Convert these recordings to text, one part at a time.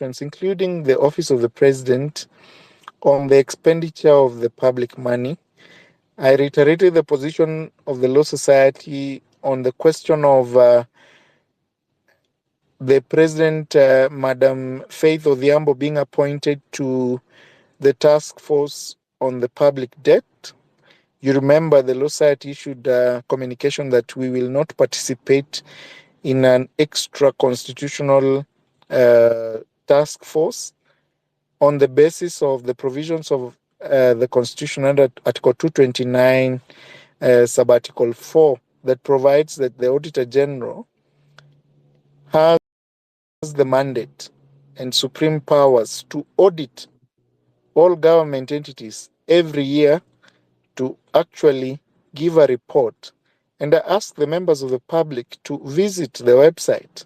questions, including the Office of the President, on the expenditure of the public money. I reiterated the position of the Law Society on the question of the President, Madam Faith Odhiambo, being appointed to the task force on the public debt. You remember the Law Society issued a communication that we will not participate in an extra constitutional task force on the basis of the provisions of the Constitution under Article 229, sub-article 4, that provides that the Auditor General has the mandate and supreme powers to audit all government entities every year, to actually give a report. And I ask the members of the public to visit the website,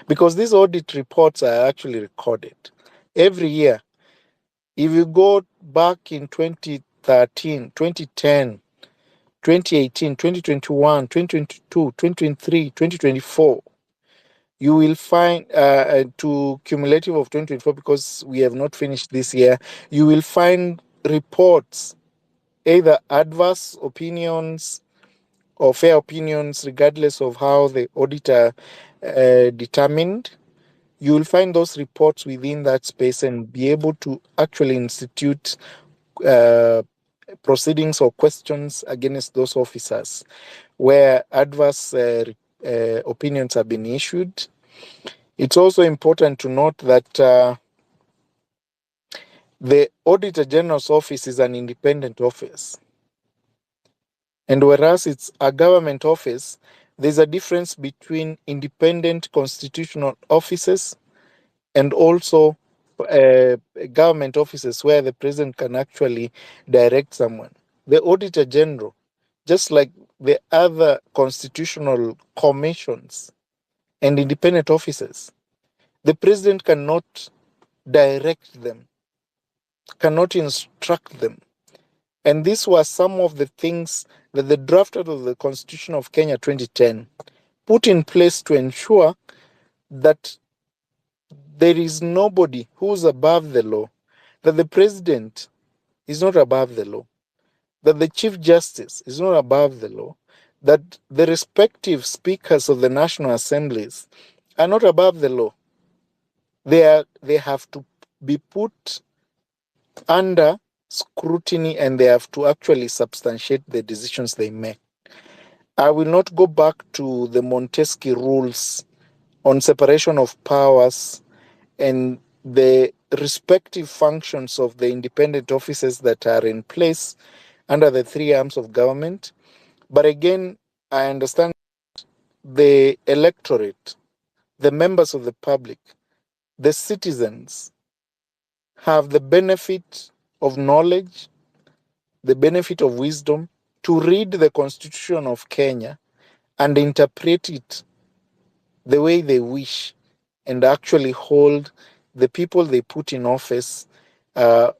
because these audit reports are actually recorded every year. If you go back in 2013, 2010, 2018, 2021, 2022, 2023, 2024, you will find, to cumulative of 2024, because we have not finished this year, you will find reports, either adverse opinions or fair opinions, regardless of how the auditor determined. You will find those reports within that space and be able to actually institute proceedings or questions against those officers where adverse opinions have been issued. It's also important to note that the Auditor General's office is an independent office. And whereas it's a government office, there's a difference between independent constitutional offices and also government offices where the president can actually direct someone. The Auditor General, just like the other constitutional commissions and independent offices, the president cannot direct them, cannot instruct them. And these were some of the things that the drafters of the Constitution of Kenya 2010 put in place to ensure that there is nobody who's above the law, that the president is not above the law, that the Chief Justice is not above the law, that the respective speakers of the National Assemblies are not above the law. They have to be put under scrutiny, and they have to actually substantiate the decisions they make. I will not go back to the Montesquieu rules on separation of powers and the respective functions of the independent offices that are in place under the three arms of government. But again, I understand the electorate, the members of the public, the citizens have the benefit of knowledge, the benefit of wisdom to read the Constitution of Kenya and interpret it the way they wish, and actually hold the people they put in office on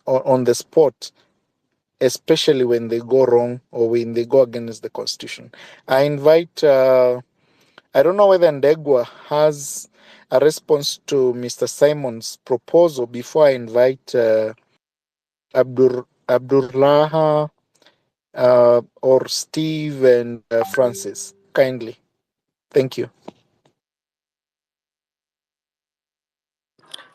the spot, especially when they go wrong or when they go against the Constitution. I invite, I don't know whether Ndegwa has a response to Mr. Simon's proposal before I invite Abdullah or Steve and Francis, kindly. Thank you.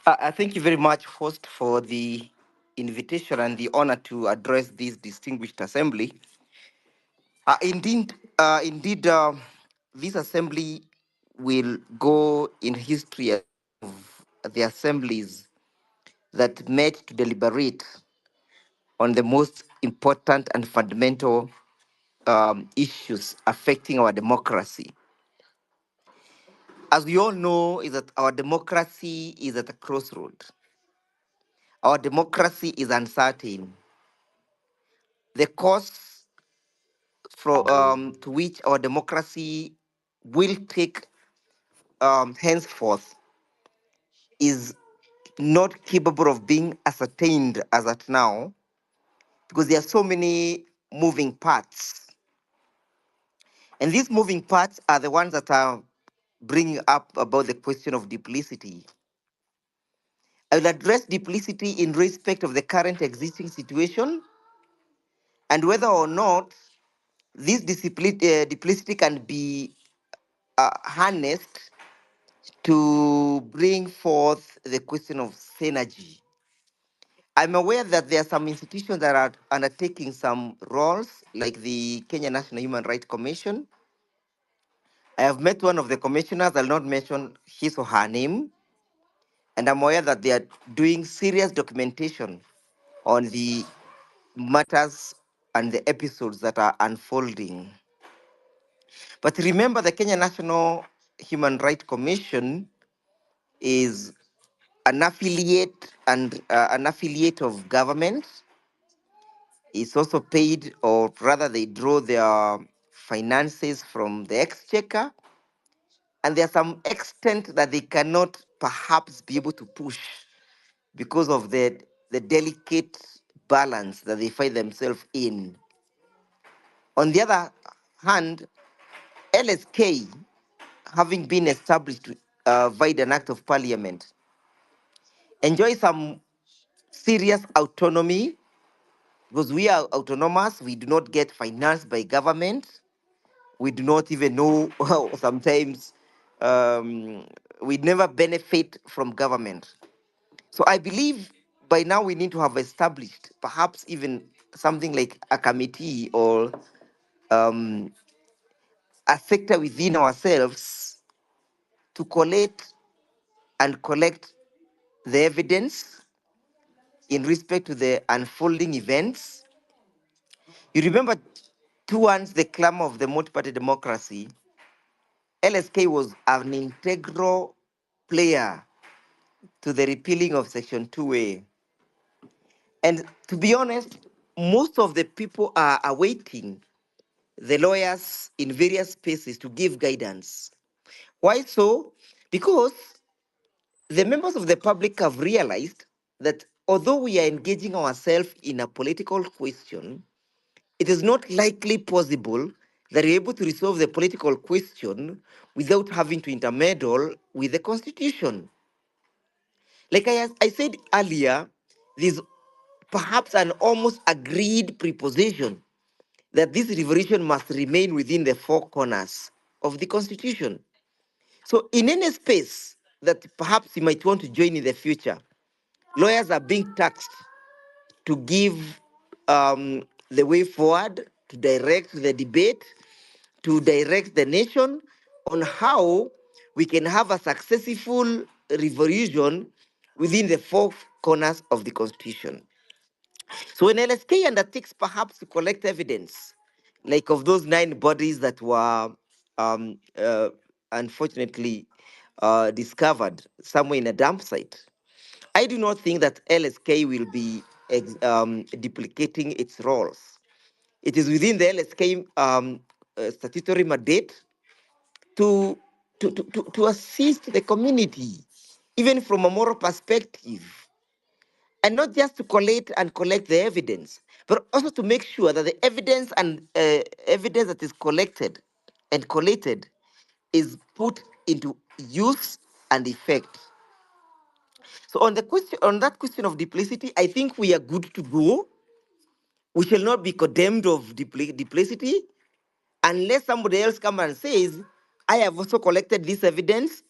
Thank you very much, host, for the invitation and the honor to address this distinguished assembly. Indeed, this assembly will go in history of the assemblies that met to deliberate on the most important and fundamental issues affecting our democracy. As we all know, is that our democracy is at a crossroad. Our democracy is uncertain. The course to which our democracy will take henceforth is not capable of being ascertained as at now, because there are so many moving parts. And these moving parts are the ones that are bring up about the question of duplicity. I will address duplicity in respect of the current existing situation and whether or not this duplicity can be harnessed to bring forth the question of synergy. I'm aware that there are some institutions that are undertaking some roles, like the Kenya National Human Rights Commission. I have met one of the commissioners, I'll not mention his or her name, and I'm aware that they are doing serious documentation on the matters and the episodes that are unfolding. But remember, the Kenya National Human Rights Commission is an affiliate of government. It's also paid, or rather, they draw their finances from the exchequer, and there's some extent that they cannot perhaps be able to push because of the delicate balance that they find themselves in. On the other hand, LSK, having been established via an act of parliament, enjoys some serious autonomy because we are autonomous. We do not get financed by government. We do not even know how sometimes um, we never benefit from government. So I believe by now we need to have established perhaps even something like a committee or um, a sector within ourselves to collate and collect the evidence in respect to the unfolding events. You remember towards the clamor of the multi-party democracy, LSK was an integral player to the repealing of Section 2A. And to be honest, most of the people are awaiting the lawyers in various spaces to give guidance. Why so? Because the members of the public have realized that although we are engaging ourselves in a political question, it is not likely possible that we're able to resolve the political question without having to intermeddle with the constitution. Like I said earlier, there's perhaps an almost agreed preposition that this revolution must remain within the four corners of the constitution. So, in any space that perhaps you might want to join in the future, lawyers are being taxed to give the way forward, to direct the debate, to direct the nation on how we can have a successful revolution within the four corners of the constitution. So when LSK undertakes perhaps to collect evidence, like of those 9 bodies that were um, uh, unfortunately discovered somewhere in a dump site, I do not think that LSK will be duplicating its roles. It is within the LSK statutory mandate to, to assist the community, even from a moral perspective, and not just to collect the evidence, but also to make sure that the evidence and evidence that is collected and collated is put into use and effect. So on that question of duplicity, I think we are good to go. We shall not be condemned of duplicity unless somebody else come and says, I have also collected this evidence.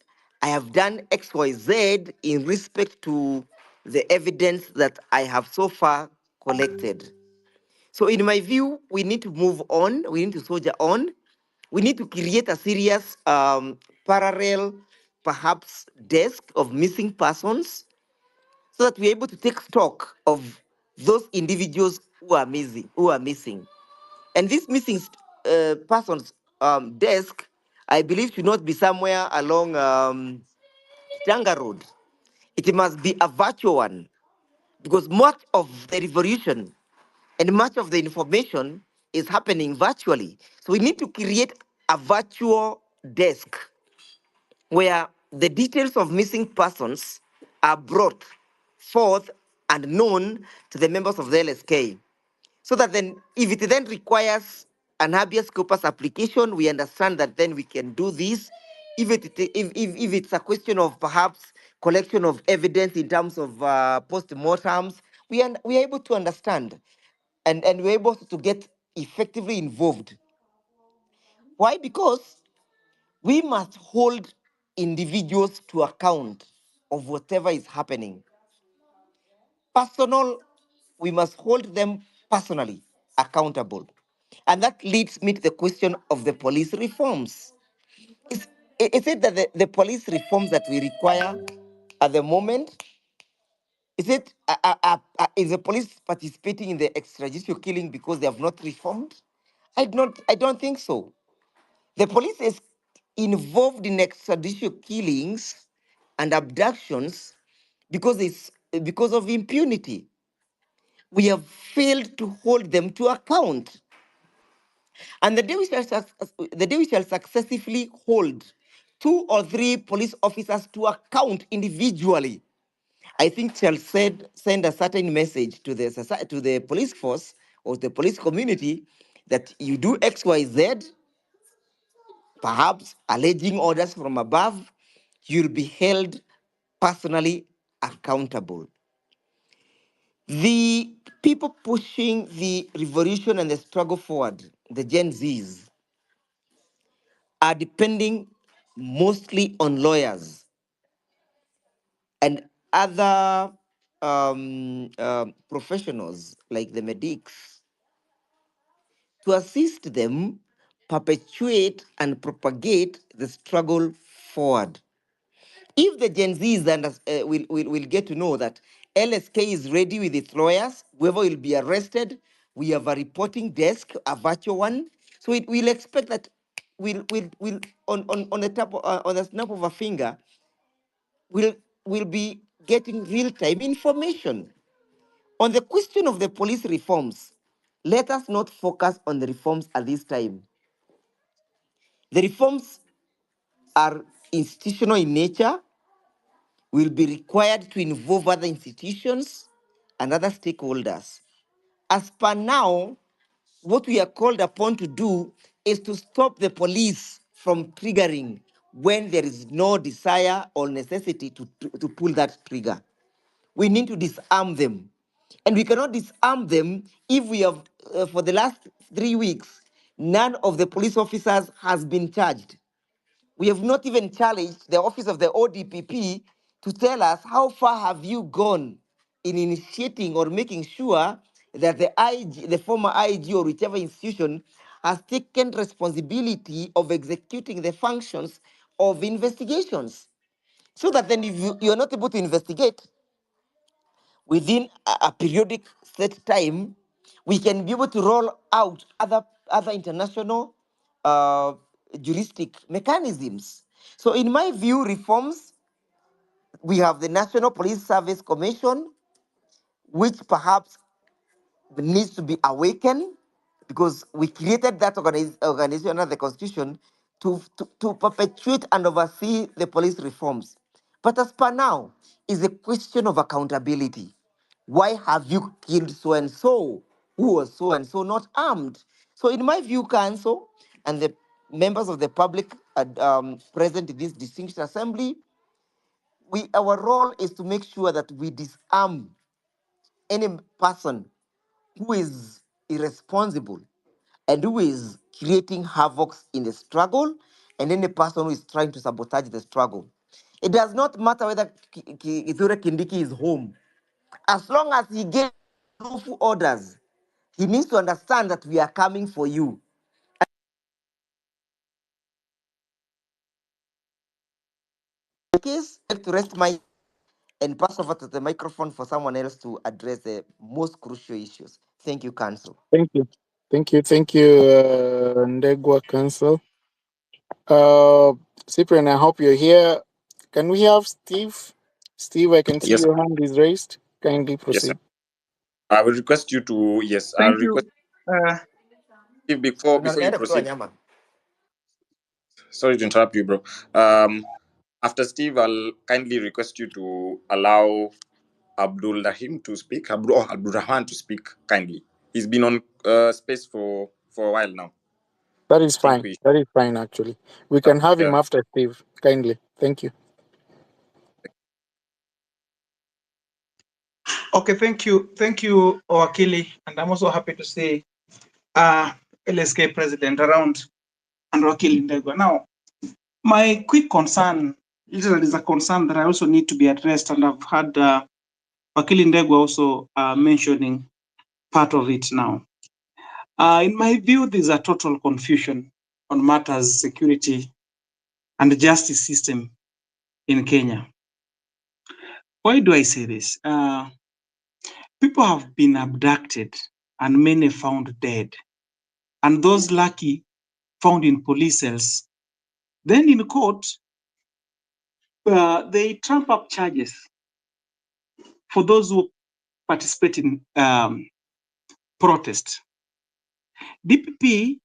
I have done X, Y, Z in respect to the evidence that I have so far collected. So in my view, we need to move on. We need to soldier on. We need to create a serious parallel, perhaps, desk of missing persons so that we're able to take stock of those individuals who are missing. And this missing person's desk, I believe, should not be somewhere along Tanga Road. It must be a virtual one because much of the revolution and much of the information is happening virtually. So we need to create a virtual desk where the details of missing persons are brought forth and known to the members of the LSK. So that then, if it then requires an habeas corpus application, we understand that then we can do this if it's a question of perhaps collection of evidence in terms of post-mortems, we are able to understand, and we're able to get effectively involved. Why? Because we must hold individuals to account of whatever is happening. We must hold them personally accountable. And that leads me to the question of the police reforms. Is it that the police reforms that we require at the moment, is the police participating in the extrajudicial killing because they have not reformed? I don't think so. The police is involved in extrajudicial killings and abductions because of impunity. We have failed to hold them to account. And the day we shall successively hold 2 or 3 police officers to account individually, I think shall send a certain message to the society, to the police force or the police community, that you do X, Y, Z, perhaps alleging orders from above, you'll be held personally accountable. The people pushing the revolution and the struggle forward, the Gen Zs, are depending mostly on lawyers and other professionals like the medics to assist them perpetuate and propagate the struggle forward. If the Gen Zs will get to know that LSK is ready with its lawyers, whoever will be arrested, we have a reporting desk, a virtual one. So we'll expect that we'll on the tap on the snap of a finger, we'll be getting real-time information. On the question of the police reforms, let us not focus on the reforms at this time. The reforms are institutional in nature, will be required to involve other institutions and other stakeholders. As per now, what we are called upon to do is to stop the police from triggering when there is no desire or necessity to pull that trigger. We need to disarm them. And we cannot disarm them if we have, for the last 3 weeks, none of the police officers has been charged. We have not even challenged the office of the ODPP to tell us how far have you gone in initiating or making sure that the IG, the former IG or whichever institution, has taken responsibility of executing the functions of investigations. So that then if you are not able to investigate within a periodic set time, we can be able to roll out other international juristic mechanisms. So in my view, reforms, we have the National Police Service Commission, which perhaps needs to be awakened, because we created that organization under the Constitution to perpetuate and oversee the police reforms. But as per now, is a question of accountability. Why have you killed so and so? Who was so and so not armed? So, in my view, Council and the members of the public present in this distinguished assembly, our role is to make sure that we disarm any person who is irresponsible and who is creating havoc in the struggle, and any person who is trying to sabotage the struggle. It does not matter whether Kithure Kindiki is home. As long as he gets lawful orders, he needs to understand that we are coming for you. In case, I'd like to rest my and pass over to the microphone for someone else to address the most crucial issues. Thank you, Council. Thank you. Thank you, Ndegwa Council. Cyprian, I hope you're here. Can we have Steve? Steve, I can see Yes, your hand is raised. Kindly yes, sir. proceed. I will request you to I'll Thank you. request you before you proceed. Sorry to interrupt you, bro. After Steve, I'll kindly request you to allow Abdul Rahim to speak. Abdul Rahman to speak kindly. He's been on space for a while now. That is I think fine. we That is fine, actually. We can have him yeah. after Steve, kindly. Thank you. Okay, thank you, Wakili, and I'm also happy to see LSK president around and Wakili Ndegwa. Now, my quick concern, this is a concern that I also need to be addressed, and I've had Wakili Ndegwa also mentioning part of it now. In my view, there's a total confusion on matters security and the justice system in Kenya. Why do I say this? People have been abducted and many found dead. And those lucky found in police cells. Then in court, they trump up charges for those who participate in protest. DPP,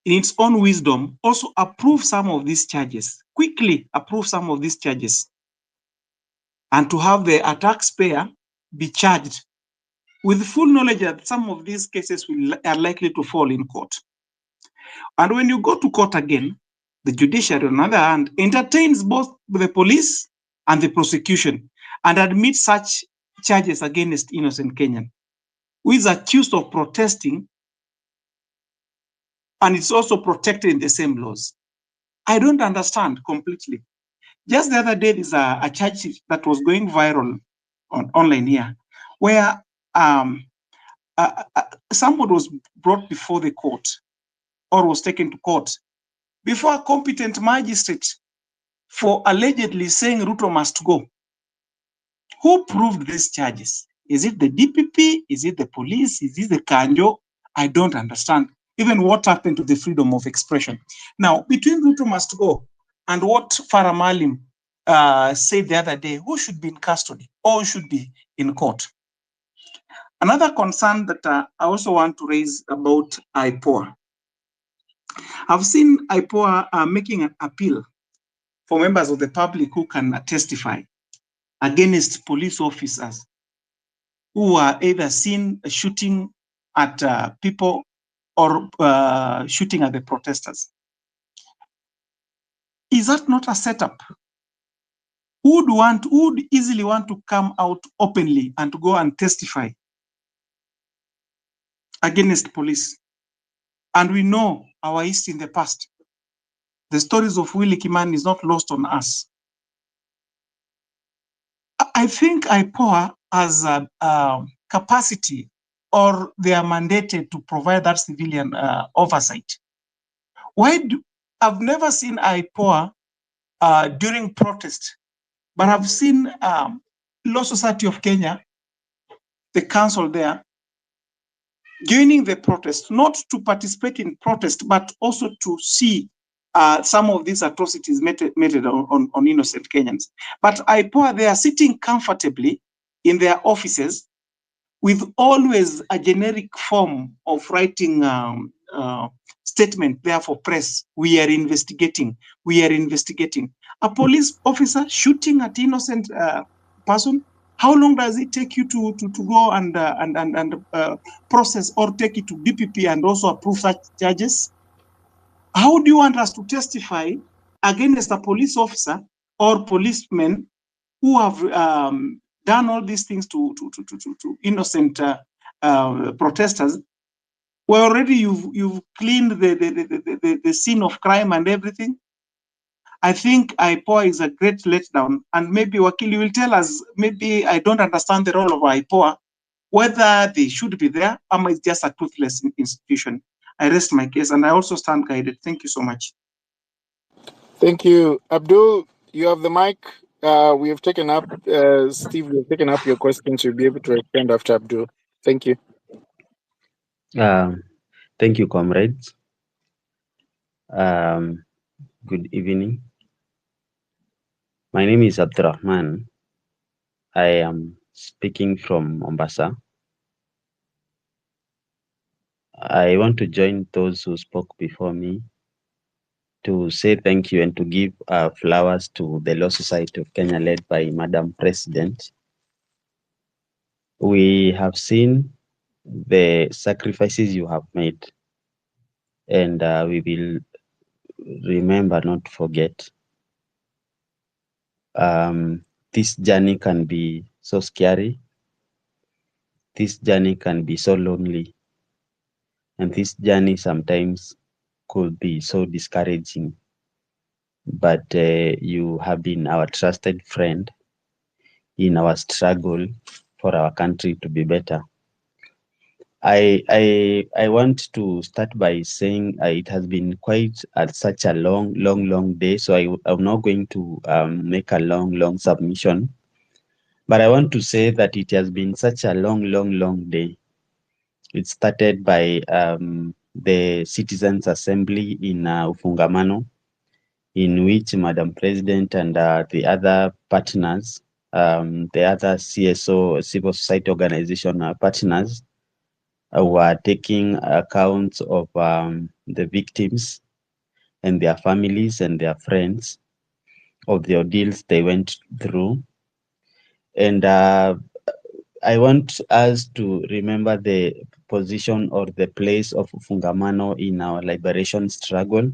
in its own wisdom, also approved some of these charges, quickly approved some of these charges, and to have the taxpayer be charged with full knowledge that some of these cases are likely to fall in court. And when you go to court again, the judiciary, on the other hand, entertains both the police and the prosecution and admits such charges against innocent Kenyan, who is accused of protesting, and it's also protected in the same laws. I don't understand completely. Just the other day, there's a charge that was going viral online here, where somebody was brought before the court or was taken to court before a competent magistrate for allegedly saying Ruto must go. Who proved these charges? Is it the DPP? Is it the police? Is it the Kanjo? I don't understand. Even what happened to the freedom of expression. Now, between Ruto must go and what Farah Malim said the other day, who should be in custody or who should be in court? Another concern that I also want to raise about IPOA. I've seen IPOA making an appeal for members of the public who can testify against police officers who are either seen shooting at people or shooting at the protesters. Is that not a setup? Who would easily want to come out openly and to go and testify against police? And we know our history in the past. The stories of Willie Kimani is not lost on us. I think IPOA has a capacity, or they are mandated to provide that civilian oversight. I've never seen IPOA during protest, but I've seen Law Society of Kenya, the council there, joining the protest, not to participate in protest, but also to see some of these atrocities meted on innocent Kenyans. But IPOA, they are sitting comfortably in their offices with always a generic form of writing statement there for press. We are investigating. We are investigating. A police officer shooting at innocent person. How long does it take you to go and process or take it to DPP and also approve such charges? How do you want us to testify against a police officer or policemen who have done all these things to innocent protesters? Well, already you've cleaned the scene of crime and everything. I think IPOA is a great letdown, and maybe Wakili will tell us. Maybe I don't understand the role of IPOA, whether they should be there or it's just a toothless institution. I rest my case, and I also stand guided. Thank you so much. Thank you. Abdul, you have the mic. We have taken up, Steve, we have taken up your questions. You'll be able to respond after Abdul. Thank you. Thank you, comrades. Good evening. My name is Abdurrahman. I am speaking from Mombasa. I want to join those who spoke before me to say thank you and to give flowers to the Law Society of Kenya led by Madam President. We have seen the sacrifices you have made and we will remember, not forget. This journey can be so scary. This journey can be so lonely. And this journey sometimes could be so discouraging. But you have been our trusted friend in our struggle for our country to be better. I want to start by saying it has been quite such a long day. So I'm not going to make a long submission. But I want to say that it has been such a long day. It started by the Citizens Assembly in Ufungamano, in which Madam President and the other partners, the other CSO, civil society organization partners, were taking accounts of the victims and their families and their friends of the ordeals they went through. And I want us to remember the position or the place of Fungamano in our liberation struggle.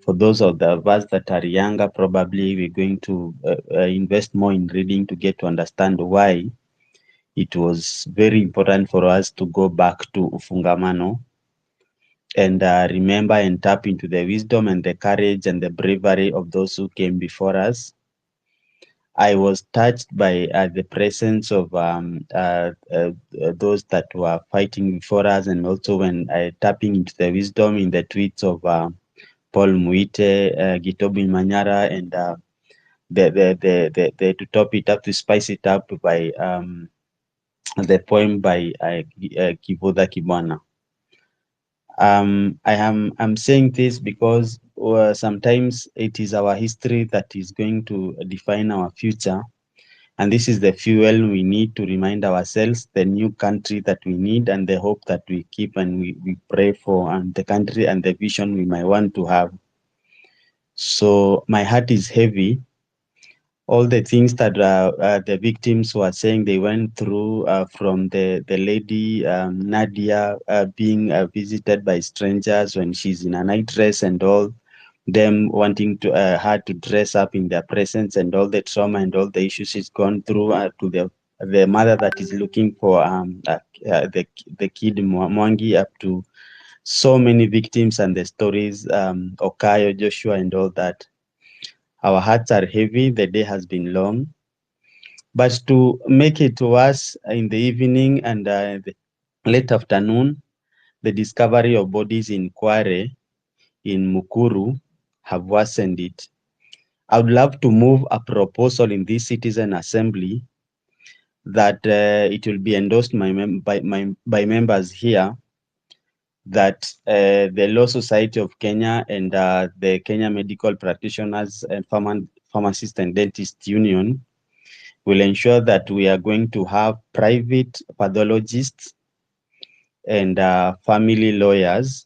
For those of us that are younger, probably we're going to invest more in reading to get to understand why it was very important for us to go back to Fungamano and remember and tap into the wisdom and the courage and the bravery of those who came before us. I was touched by the presence of those that were fighting before us, and also when tapping into the wisdom in the tweets of Paul Muite, Gitobi Manyara, and to top it up, to spice it up by the poem by Kivoda Kibwana. I'm saying this because sometimes it is our history that is going to define our future. And this is the fuel we need to remind ourselves the new country that we need and the hope that we keep and we pray for, and the country and the vision we might want to have. So my heart is heavy. All the things that the victims were saying they went through, from the lady Nadia being visited by strangers when she's in a night dress, and all them wanting to her to dress up in their presence, and all the trauma and all the issues she's gone through, to the mother that is looking for the kid Mwangi, up to so many victims and the stories, Okayo, Joshua, and all that. Our hearts are heavy. The day has been long. But to make it worse, in the evening and the late afternoon, the discovery of bodies in Kware, in Mukuru, have worsened it. I would love to move a proposal in this citizen assembly that it will be endorsed by members here, that the Law Society of Kenya and the Kenya Medical Practitioners and Pharmacist and Dentist Union will ensure that we are going to have private pathologists and family lawyers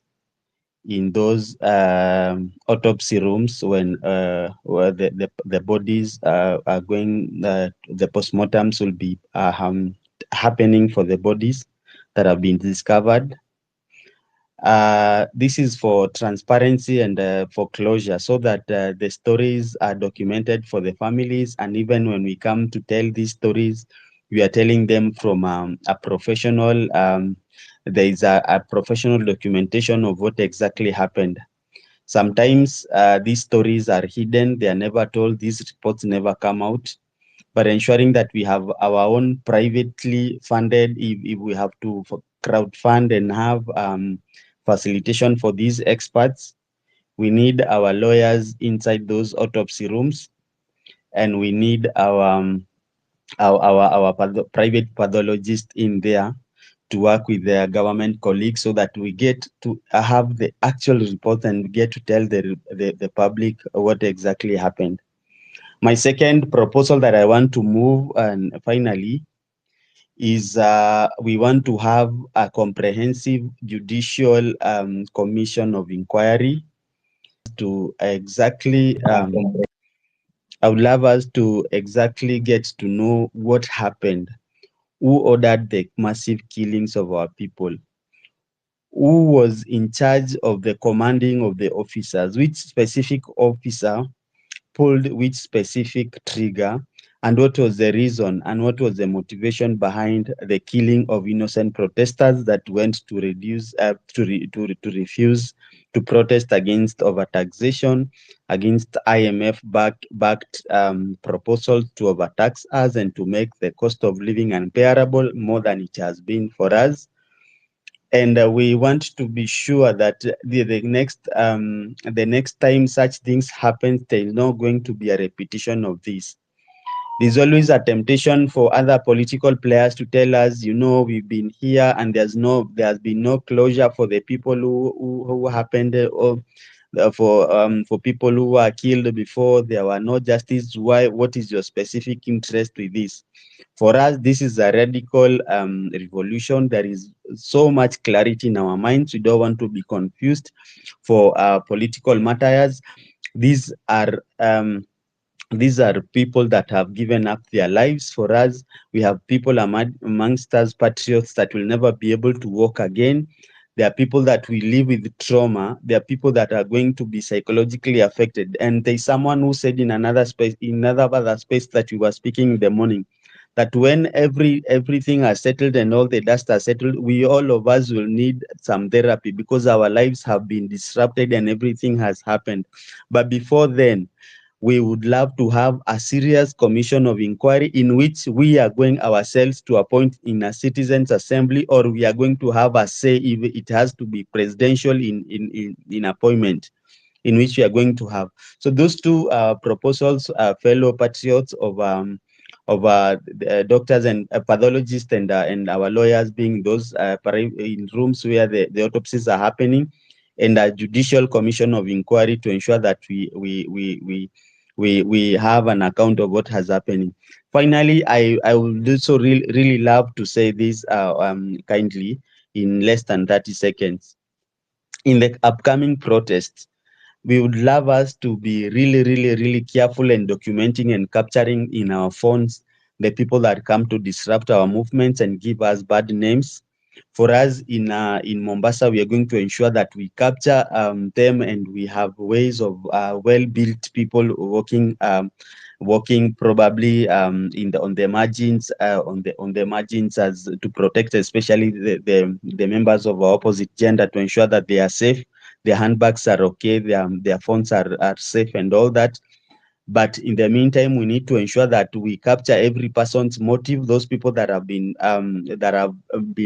in those autopsy rooms when where the bodies are going, the postmortems will be happening for the bodies that have been discovered. This is for transparency and for closure, so that the stories are documented for the families, and even when we come to tell these stories, we are telling them from a professional, there is a professional documentation of what exactly happened. Sometimes these stories are hidden, they are never told, these reports never come out. But ensuring that we have our own privately funded, if we have to crowdfund and have facilitation for these experts, we need our lawyers inside those autopsy rooms, and we need our private pathologist in there to work with their government colleagues, so that we get to have the actual report and get to tell the public what exactly happened. My second proposal that I want to move, and finally, is we want to have a comprehensive judicial commission of inquiry to exactly, I would love us to exactly get to know what happened, who ordered the massive killings of our people, who was in charge of the commanding of the officers, which specific officer pulled which specific trigger, and what was the reason and what was the motivation behind the killing of innocent protesters that went to refuse to protest against overtaxation, against IMF backed proposals to overtax us and to make the cost of living unbearable more than it has been for us. And we want to be sure that the next time such things happen, there is not going to be a repetition of this. There's always a temptation for other political players to tell us, we've been here and there's been no closure for the people who happened, or for people who were killed before. There were no justice. Why? What is your specific interest with this? For us, this is a radical revolution. There is so much clarity in our minds. We don't want to be confused for political matters. These are people that have given up their lives for us. We have people amongst us, patriots, that will never be able to walk again. There are people that we live with trauma. There are people that are going to be psychologically affected. And there's someone who said in another space, other space that we were speaking in the morning, that when everything has settled and all the dust has settled, we all of us will need some therapy because our lives have been disrupted and everything has happened. But before then, we would love to have a serious commission of inquiry in which we are going ourselves to appoint in a citizens assembly, or we are going to have a say if it has to be presidential in appointment, in which we are going to have. So those two proposals, fellow patriots of doctors and pathologists and our lawyers, being those in rooms where the autopsies are happening, and a judicial commission of inquiry to ensure that we have an account of what has happening. Finally, I would also really love to say this kindly in less than 30 seconds. In the upcoming protests, we would love us to be really careful in documenting and capturing in our phones the people that come to disrupt our movements and give us bad names. For us in Mombasa, we are going to ensure that we capture them, and we have ways of well-built people walking probably on the margins, on the margins, as to protect especially the members of our opposite gender, to ensure that they are safe, their handbags are okay, their phones are safe and all that. But in the meantime, we need to ensure that we capture every person's motive, those people that have been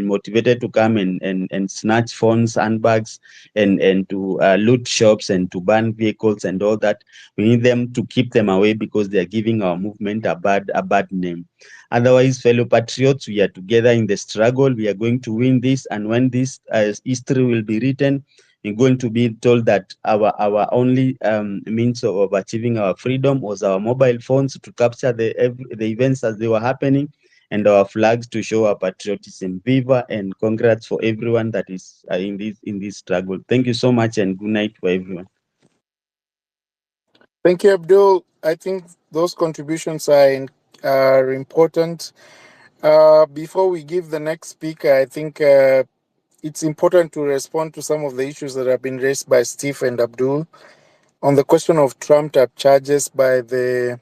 motivated to come and snatch phones, handbags, and to loot shops and to burn vehicles and all that. We need them to keep them away because they are giving our movement a bad name. Otherwise, fellow patriots, we are together in the struggle. We are going to win this, and when this history will be written, we're going to be told that our only means of achieving our freedom was our mobile phones to capture the events as they were happening, and our flags to show our patriotism. Viva and congrats for everyone that is in this struggle. Thank you so much, and good night for everyone. Thank you, Abdul. I think those contributions are important. Before we give the next speaker, I think it's important to respond to some of the issues that have been raised by Steve and Abdul on the question of trumped-up charges by the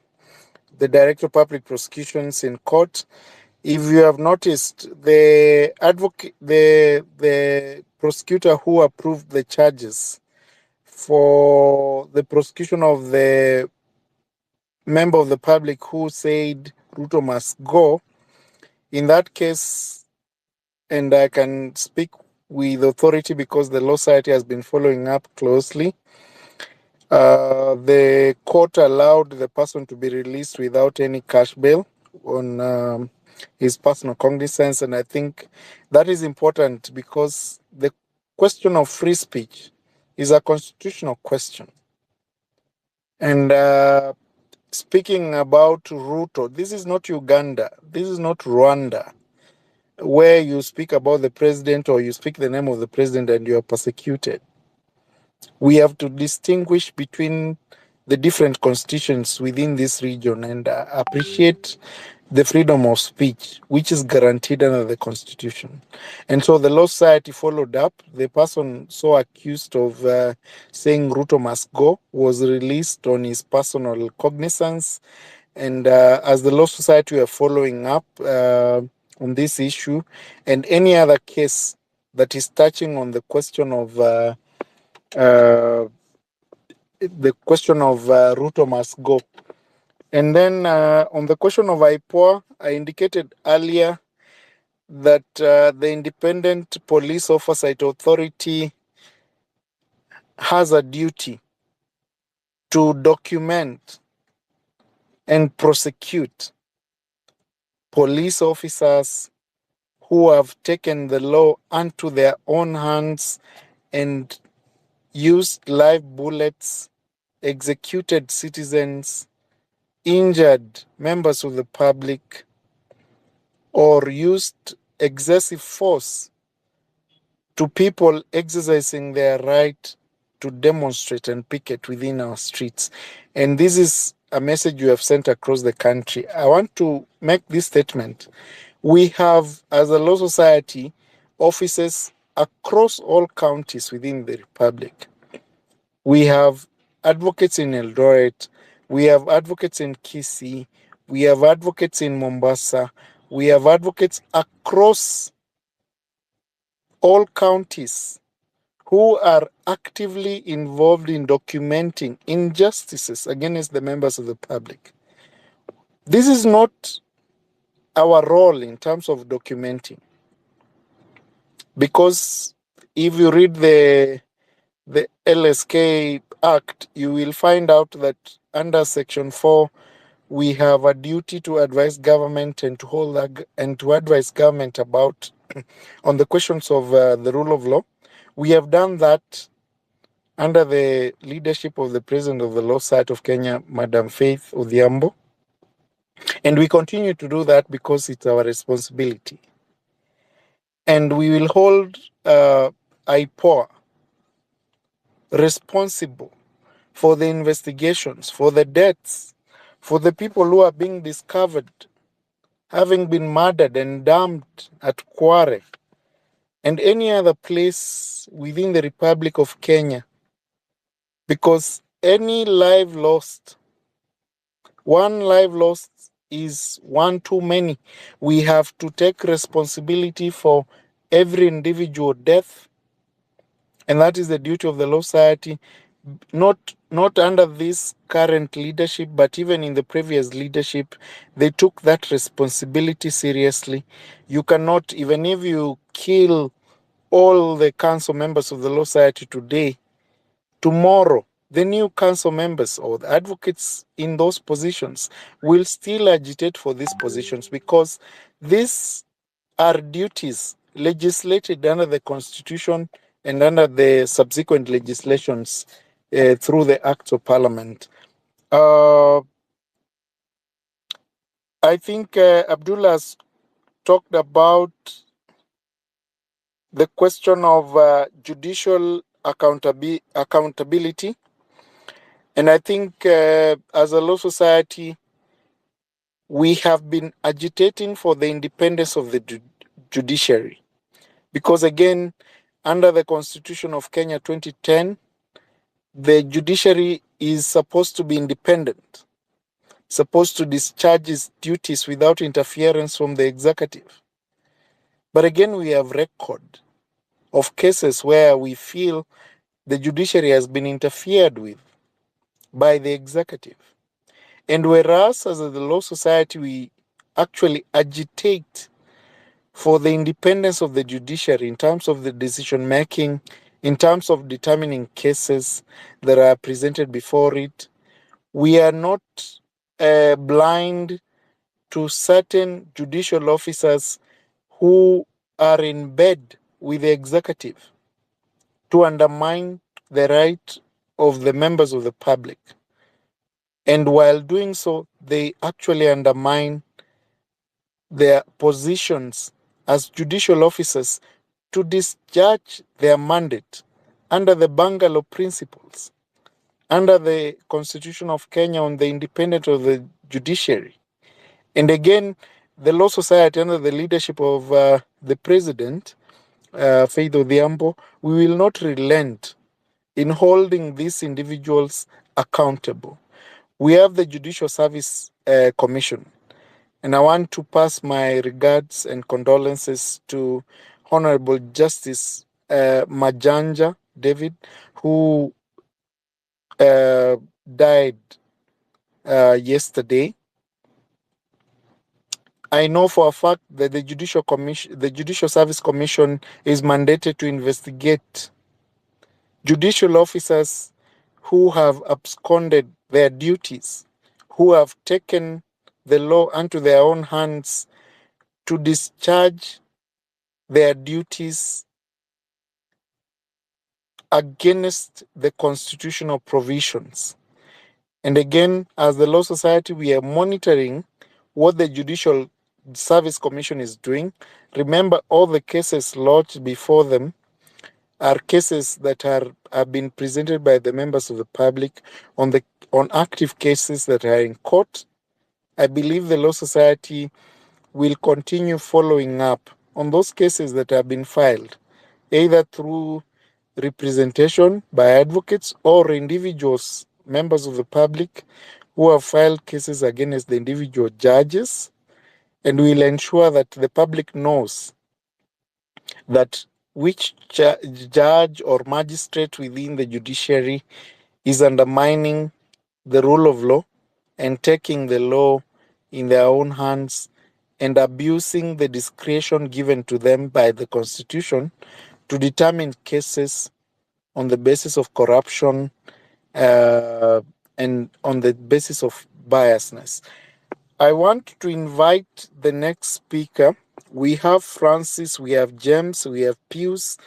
Director of Public Prosecutions in court. If you have noticed, the prosecutor who approved the charges for the prosecution of the member of the public who said Ruto must go, in that case, and I can speak with authority because the Law Society has been following up closely, the court allowed the person to be released without any cash bail on his personal cognizance, and I think that is important because the question of free speech is a constitutional question. And speaking about Ruto, this is not Uganda, this is not Rwanda, where you speak about the president or you speak the name of the president and you are persecuted. We have to distinguish between the different constitutions within this region and appreciate the freedom of speech, which is guaranteed under the Constitution. And so the Law Society followed up. The person so accused of saying Ruto must go was released on his personal cognizance. And as the Law Society were following up on this issue and any other case that is touching on the question of Ruto must go. And then on the question of IPOA, I indicated earlier that the Independent Police Oversight Authority has a duty to document and prosecute police officers who have taken the law unto their own hands and used live bullets, executed citizens, injured members of the public, or used excessive force to people exercising their right to demonstrate and picket within our streets. And this is a message you have sent across the country. I want to make this statement. We have, as a law society, offices across all counties within the Republic. We have advocates in Eldoret, we have advocates in Kisii, we have advocates in Mombasa, we have advocates across all counties who are actively involved in documenting injustices against the members of the public. This is not our role in terms of documenting, because if you read the LSK Act, you will find out that under Section 4, we have a duty to advise government and to advise government about on the questions of the rule of law. We have done that under the leadership of the President of the Law Society of Kenya, Madam Faith Odhiambo. And we continue to do that because it's our responsibility. And we will hold IPOA responsible for the investigations, for the deaths, for the people who are being discovered having been murdered and dumped at Kware and any other place within the Republic of Kenya. Because any life lost, one life lost is one too many. We have to take responsibility for every individual death, and that is the duty of the Law Society, not under this current leadership, but even in the previous leadership, they took that responsibility seriously. You cannot, even if you kill all the council members of the Law Society today, tomorrow, the new council members or the advocates in those positions will still agitate for these positions, because these are duties legislated under the Constitution and under the subsequent legislations through the Acts of Parliament. I think Abdullah has talked about the question of judicial accountability. And I think as a law society, we have been agitating for the independence of the judiciary. Because again, under the Constitution of Kenya 2010, the judiciary is supposed to be independent, supposed to discharge its duties without interference from the executive. But again, we have record of cases where we feel the judiciary has been interfered with by the executive. And whereas as a law society, we actually agitate for the independence of the judiciary in terms of the decision making, in terms of determining cases that are presented before it, we are not blind to certain judicial officers who are in bed with the executive to undermine the right of the members of the public. And while doing so, they actually undermine their positions as judicial officers to discharge their mandate under the Bungalow principles, under the Constitution of Kenya on the independence of the judiciary, And again, the Law Society, under the leadership of the President, Faith Odhiambo, we will not relent in holding these individuals accountable. We have the Judicial Service Commission, and I want to pass my regards and condolences to Honorable Justice Majanja David, who died yesterday. I know for a fact that the Judicial Service Commission is mandated to investigate judicial officers who have absconded their duties, who have taken the law into their own hands to discharge their duties against the constitutional provisions. And again, as the Law Society, we are monitoring what the Judicial Service Commission is doing. Remember, all the cases lodged before them are cases that have been presented by the members of the public on active cases that are in court. I believe the Law Society will continue following up on those cases that have been filed, either through representation by advocates or individuals, members of the public, who have filed cases against the individual judges, and will ensure that the public knows that which judge or magistrate within the judiciary is undermining the rule of law and taking the law in their own hands and abusing the discretion given to them by the Constitution to determine cases on the basis of corruption and on the basis of biasness. I want to invite the next speaker. We have Francis, we have James, we have Pius.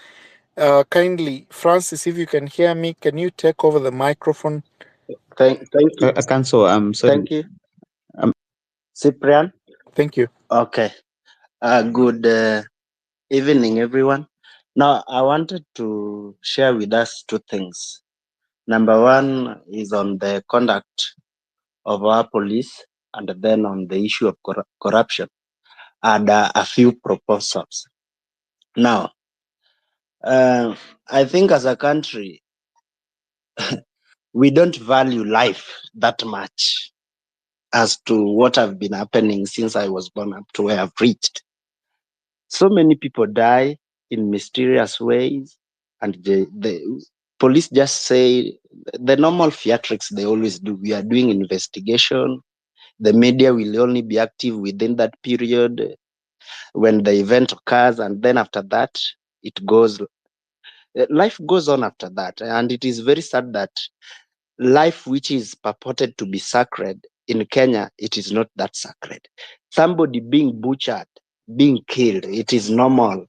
Kindly, Francis, if you can hear me, can you take over the microphone? Thank you. Council, I'm sorry. Thank you. Cyprian. Thank you. Okay. Good evening, everyone. Now, I wanted to share with us two things. Number one is on the conduct of our police, and then on the issue of corruption, and a few proposals. Now, I think as a country, we don't value life that much as to what have been happening since I was born up to where I've reached. So many people die in mysterious ways, and the police just say the normal theatrics they always do. We are doing investigation. The media will only be active within that period when the event occurs, and then after that, life goes on after that. And it is very sad that life which is purported to be sacred in Kenya, it is not that sacred. Somebody being butchered, being killed, it is normal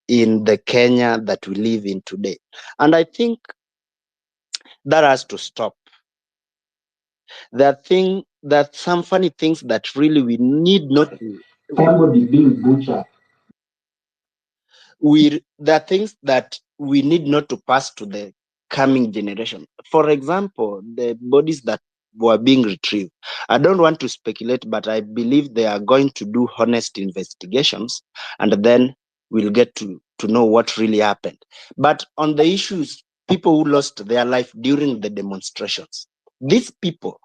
in the Kenya that we live in today. And I think that has to stop. There are some funny things that really we need not to. Somebody being butchered. There are things that we need not to pass to the coming generation. For example, the bodies that were being retrieved. I don't want to speculate, but I believe they are going to do honest investigations, and then we'll get to know what really happened. But on the issues, people who lost their life during the demonstrations, these people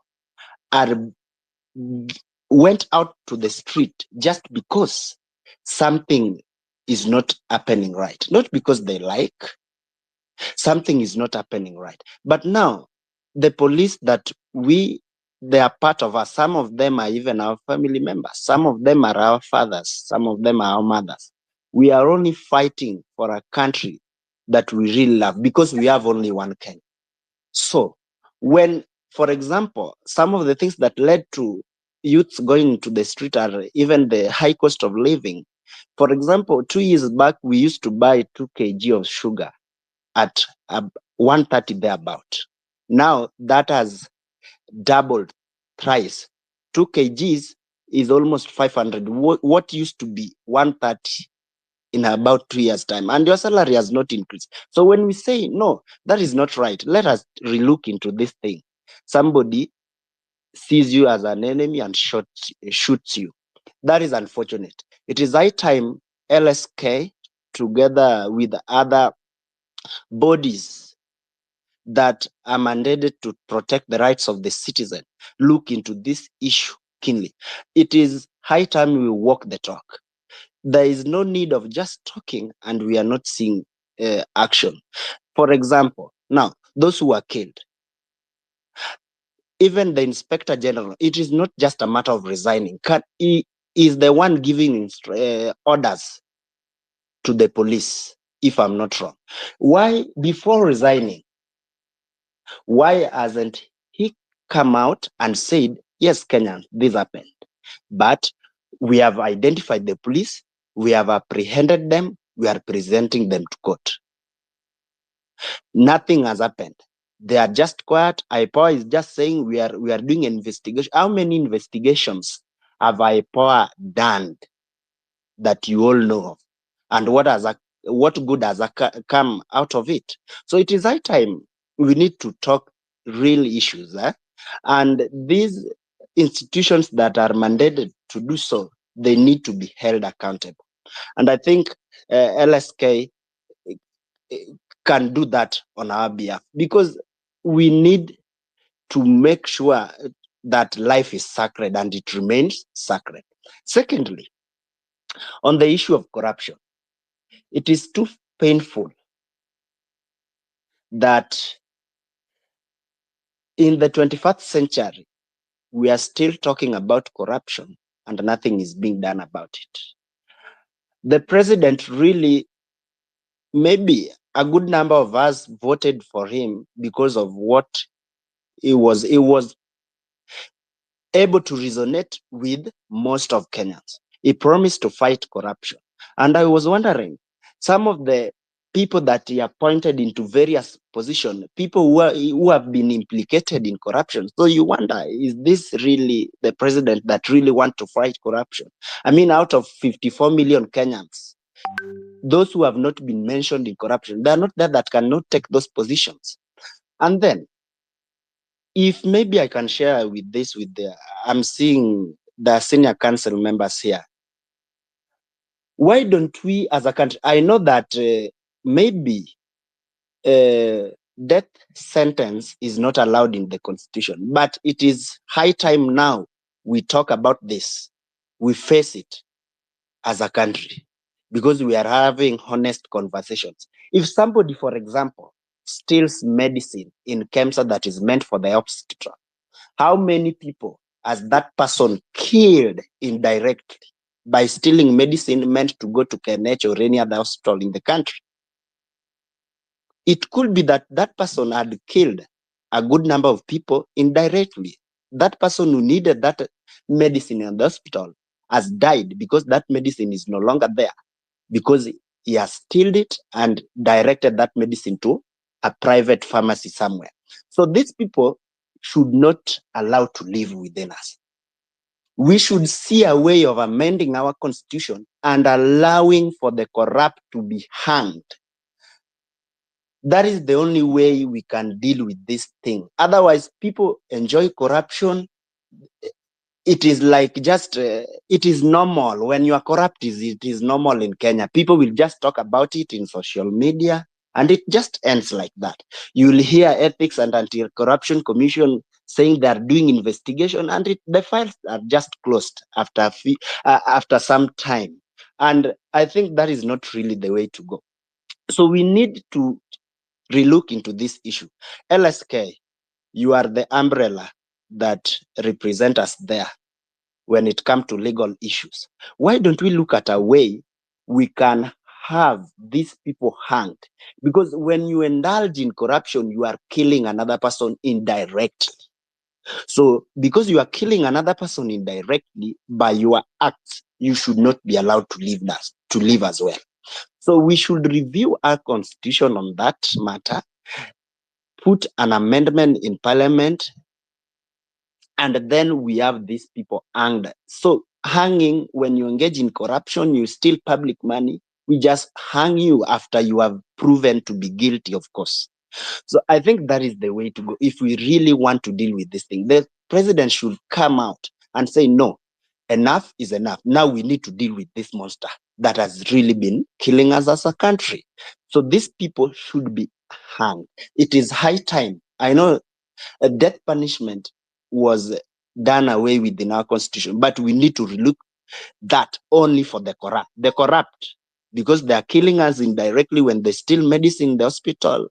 went out to the street just because something is not happening right, not because they like. Something is not happening right. But now, the police that they are part of us, some of them are even our family members, some of them are our fathers, some of them are our mothers. We are only fighting for a country that we really love because we have only one Kenya. So, when, for example, some of the things that led to youths going to the street are even the high cost of living. For example, 2 years back, we used to buy 2 kg of sugar at 130 thereabout. Now that has doubled thrice. 2 kgs is almost 500. What used to be 130 in about 2 years' time, and your salary has not increased. So when we say no, that is not right, let us relook into this thing. Somebody sees you as an enemy and shoots you. That is unfortunate. It is high time LSK, together with other bodies that are mandated to protect the rights of the citizen, look into this issue keenly. It is high time we walk the talk. There is no need of just talking and we are not seeing action. For example, now, those who are killed, even the inspector general, it is not just a matter of resigning. He is the one giving orders to the police, if I'm not wrong. Why, before resigning, why hasn't he come out and said, yes, Kenyan, this happened, but we have identified the police, we have apprehended them, we are presenting them to court. Nothing has happened. They are just quiet. IPOA is just saying we are doing an investigation. How many investigations have IPOA done that you all know of? And what good has come out of it? So it is high time we need to talk real issues. And these institutions that are mandated to do so, they need to be held accountable. And I think LSK can do that on our behalf, because we need to make sure that life is sacred and it remains sacred. Secondly, on the issue of corruption, it is too painful that in the 21st century, we are still talking about corruption and nothing is being done about it. The president really, maybe a good number of us voted for him because of what he was able to resonate with most of Kenyans. He promised to fight corruption. And I was wondering, some of the people that he appointed into various positions, people who have been implicated in corruption. So you wonder, is this really the president that really wants to fight corruption? I mean, out of 54 million Kenyans, those who have not been mentioned in corruption, they are not there that cannot take those positions. And then, if maybe I can share with this I'm seeing the senior council members here. Why don't we as a country, I know that maybe death sentence is not allowed in the constitution, but it is high time now we talk about this. We face it as a country because we are having honest conversations. If somebody, for example, steals medicine in KEMSA that is meant for the hospital, how many people has that person killed indirectly by stealing medicine meant to go to KNH or any other hospital in the country? It could be that that person had killed a good number of people indirectly. That person who needed that medicine in the hospital has died because that medicine is no longer there, because he has stealed it and directed that medicine to a private pharmacy somewhere. So these people should not allow to live within us. We should see a way of amending our constitution and allowing for the corrupt to be hanged. That is the only way we can deal with this thing. Otherwise, people enjoy corruption. It is like just, it is normal. When you are corrupt, it is normal in Kenya. People will just talk about it in social media and it just ends like that. You will hear Ethics and Anti-Corruption Commission saying they are doing investigation and the files are just closed after some time. And I think that is not really the way to go. So we need to relook into this issue. LSK, you are the umbrella that represent us there when it comes to legal issues. Why don't we look at a way we can have these people hanged? Because when you indulge in corruption, you are killing another person indirectly. So because you are killing another person indirectly by your acts, you should not be allowed to live as well. So we should review our constitution on that matter, put an amendment in parliament, and then we have these people hanged. So hanging, when you engage in corruption, you steal public money, we just hang you after you have proven to be guilty, of course. So I think that is the way to go if we really want to deal with this thing. president should come out and say, no, enough is enough. Now we need to deal with this monster that has really been killing us as a country. So these people should be hanged. It is high time. I know a death punishment was done away with in our constitution, but we need to relook that only for the corrupt. The corrupt, because they are killing us indirectly when they steal medicine in the hospital,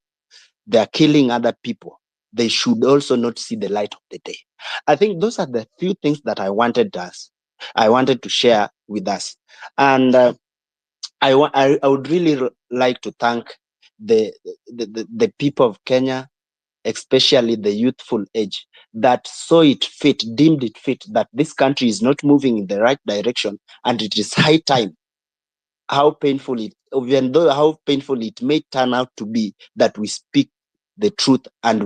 they are killing other people. They should also not see the light of the day. I think those are the few things that I wanted to share with us. And I would really like to thank the people of Kenya, especially the youthful age, that saw it fit, deemed it fit that this country is not moving in the right direction, and it is high time. How painful it may turn out to be, that we speak the truth, and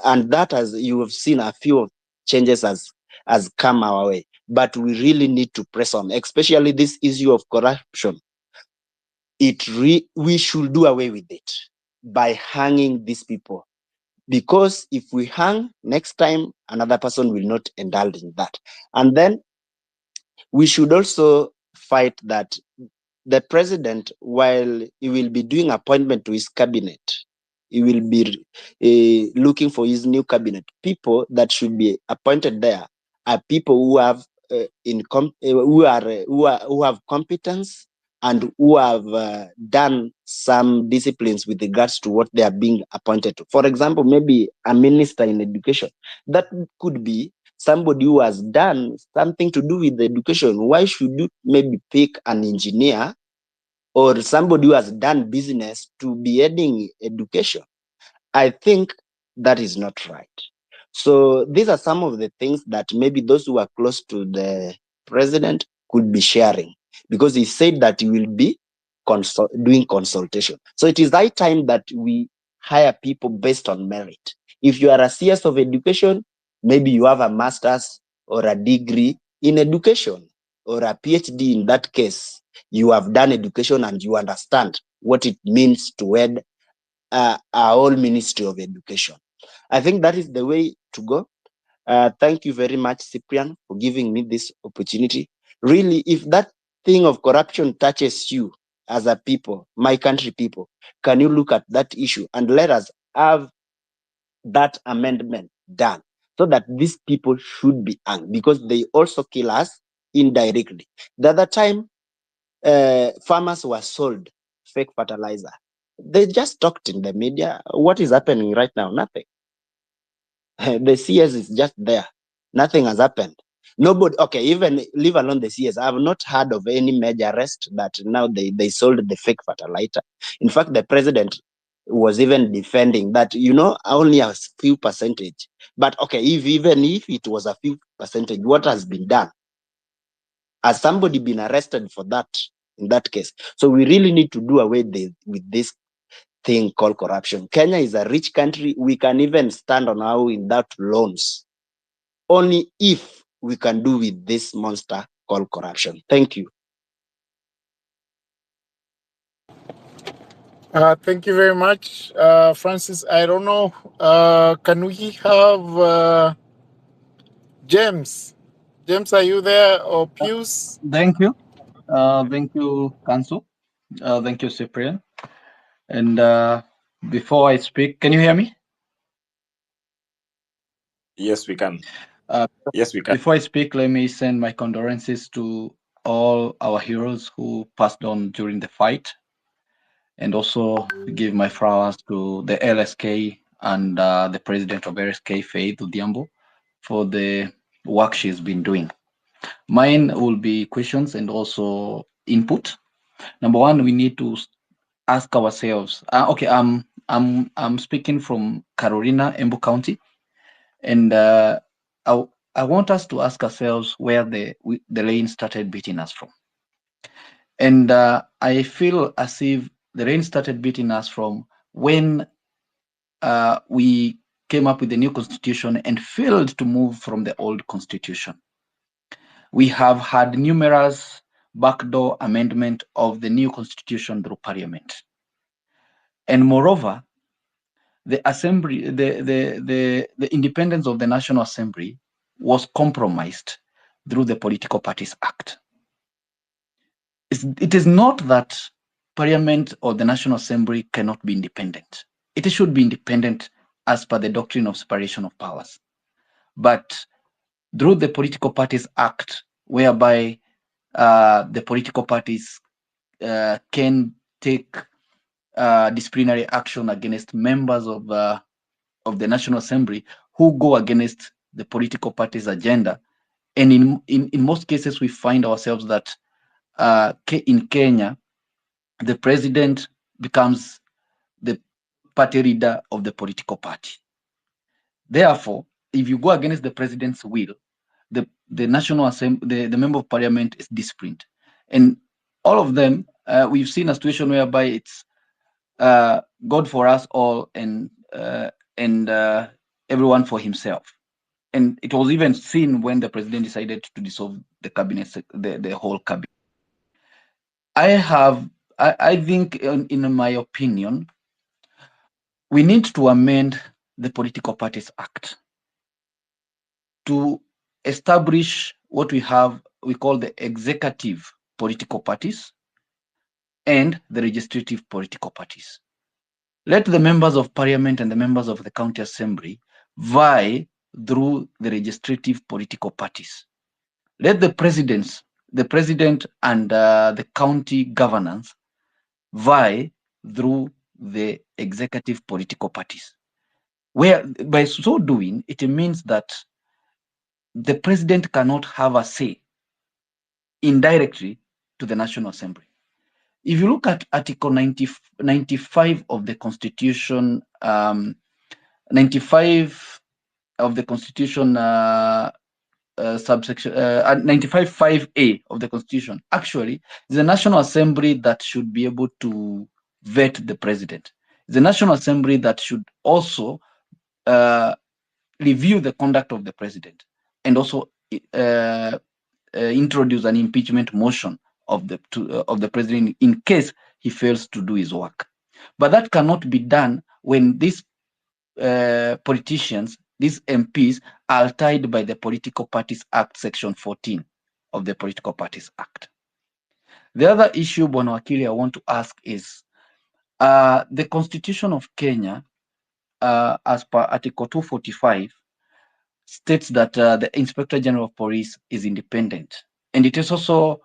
and that, as you have seen, a few changes has come our way, but we really need to press on, especially this issue of corruption. We should do away with it by hanging these people, because if we hang, next time another person will not indulge in that. And then we should also fight that the president, while he will be doing appointment to his cabinet, he will be looking for his new cabinet. People that should be appointed there are people who have who have competence, and who have done some disciplines with regards to what they are being appointed to. For example, maybe a minister in education. That could be somebody who has done something to do with education. Why should you maybe pick an engineer or somebody who has done business to be heading education? I think that is not right. So these are some of the things that maybe those who are close to the president could be sharing, because he said that he will be doing consultation. So it is high time that we hire people based on merit. If you are a CS of education, maybe you have a master's or a degree in education, or a PhD in that case. You have done education and you understand what it means to head our whole Ministry of Education. I think that is the way to go. Thank you very much, Cyprian, for giving me this opportunity. Really, if that thing of corruption touches you as a people, my country people, can you look at that issue and let us have that amendment done, so that these people should be hanged, because they also kill us indirectly. The other time, farmers were sold fake fertilizer. They just talked in the media. What is happening right now? Nothing. The CS is just there. Nothing has happened. Nobody, okay, even leave alone the CS. I have not heard of any major arrest that now they sold the fake fertilizer. In fact, the president was even defending that, only a few percentage. But okay, even if it was a few percentage, what has been done? Has somebody been arrested for that in that case? So we really need to do away with this thing called corruption. Kenya is a rich country. We can even stand on our own without loans, only if we can do with this monster called corruption. Thank you. Thank you very much, Francis. I don't know. Can we have James? James, are you there? Or Pius? Thank you. Thank you, Kansu. Thank you, Cyprian. And before I speak, can you hear me? Yes, we can. Yes, we can. Before I speak, let me send my condolences to all our heroes who passed on during the fight, and also give my flowers to the LSK and the president of LSK, Faith Odhiambo, for the work she's been doing. Mine will be questions and also input. Number one, we need to ask ourselves. I'm speaking from Carolina, Embu County, and I want us to ask ourselves where the rain started beating us from. And I feel as if the rain started beating us from when we came up with the new constitution and failed to move from the old constitution. We have had numerous backdoor amendment of the new constitution through parliament. And moreover, the assembly, the independence of the National Assembly was compromised through the Political Parties Act. It is not that Parliament or the National Assembly cannot be independent. It should be independent as per the doctrine of separation of powers. But through the Political Parties Act, whereby the political parties can take disciplinary action against members of the National Assembly who go against the political party's agenda. And in most cases, we find ourselves that in Kenya, the president becomes the party leader of the political party. Therefore, if you go against the president's will, the National Assembly, the member of parliament is disciplined. And all of them, we've seen a situation whereby it's God for us all and everyone for himself. And it was even seen when the president decided to dissolve the cabinet, the whole cabinet. I think, in my opinion, we need to amend the Political Parties Act to establish what we call the executive political parties and the legislative political parties. Let the members of parliament and the members of the county assembly vie through the legislative political parties. Let the president and the county governors vie through the executive political parties. Where by so doing, it means that the president cannot have a say indirectly to the National Assembly. If you look at Article 95 of the Constitution, 95 of the Constitution, subsection 95(5)(a) of the Constitution, actually, the National Assembly that should be able to vet the president. The National Assembly that should also review the conduct of the president and also introduce an impeachment motion of the president in case he fails to do his work. But that cannot be done when these politicians, these MPs, are tied by the Political Parties Act, Section 14 of the Political Parties Act. The other issue, Bwana Wakili, I want to ask is the Constitution of Kenya, as per Article 245, states that the Inspector General of Police is independent. And it is also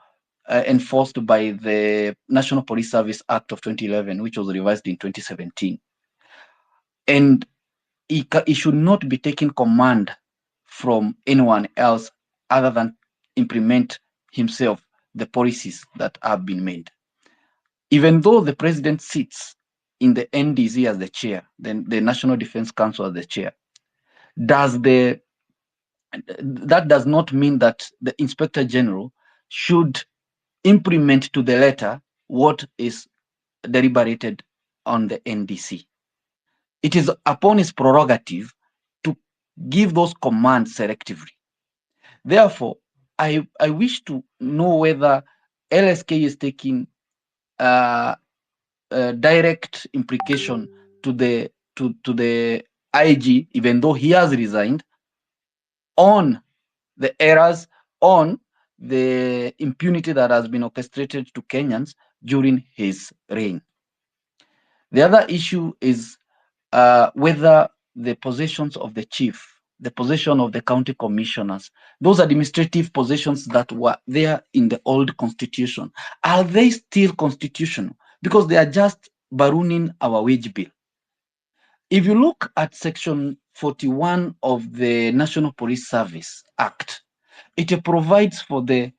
enforced by the National Police Service Act of 2011, which was revised in 2017. And he should not be taking command from anyone else other than implement himself the policies that have been made. Even though the president sits in the NDC as the chair, then the National Defense Council as the chair, that does not mean that the Inspector General should implement to the letter what is deliberated on the NDC. It is upon his prerogative to give those commands selectively. Therefore, I wish to know whether LSK is taking direct implication to the IG, even though he has resigned, on the errors, on the impunity that has been orchestrated to Kenyans during his reign. The other issue is whether the positions of the chief, the position of the county commissioners, those administrative positions that were there in the old constitution, are they still constitutional? Because they are just ballooning our wage bill. If you look at Section 41 of the National Police Service Act, it provides for the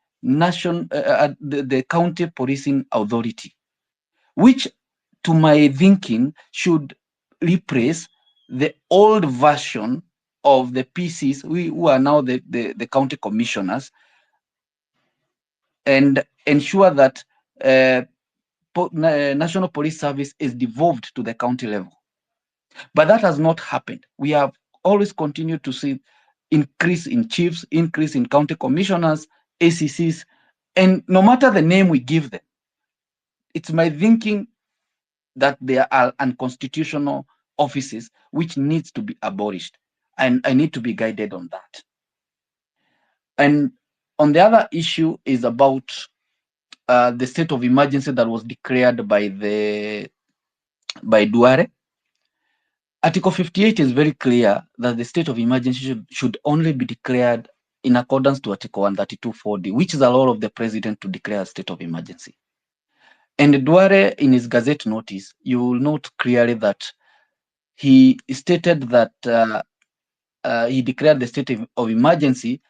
county policing authority, which, to my thinking, should replace the old version of the PCs, who are now the county commissioners, and ensure that National Police Service is devolved to the county level. But that has not happened. We have always continued to see increase in chiefs, increase in county commissioners, ACCs, and no matter the name we give them, it's my thinking that they are unconstitutional offices which needs to be abolished, and I need to be guided on that. And on the other issue is about the state of emergency that was declared by Duare. Article 58 is very clear that the state of emergency should only be declared in accordance to Article 132(4)(d), which is a law of the president to declare a state of emergency. And Duare, in his Gazette notice, you will note clearly that he stated that he declared the state of emergency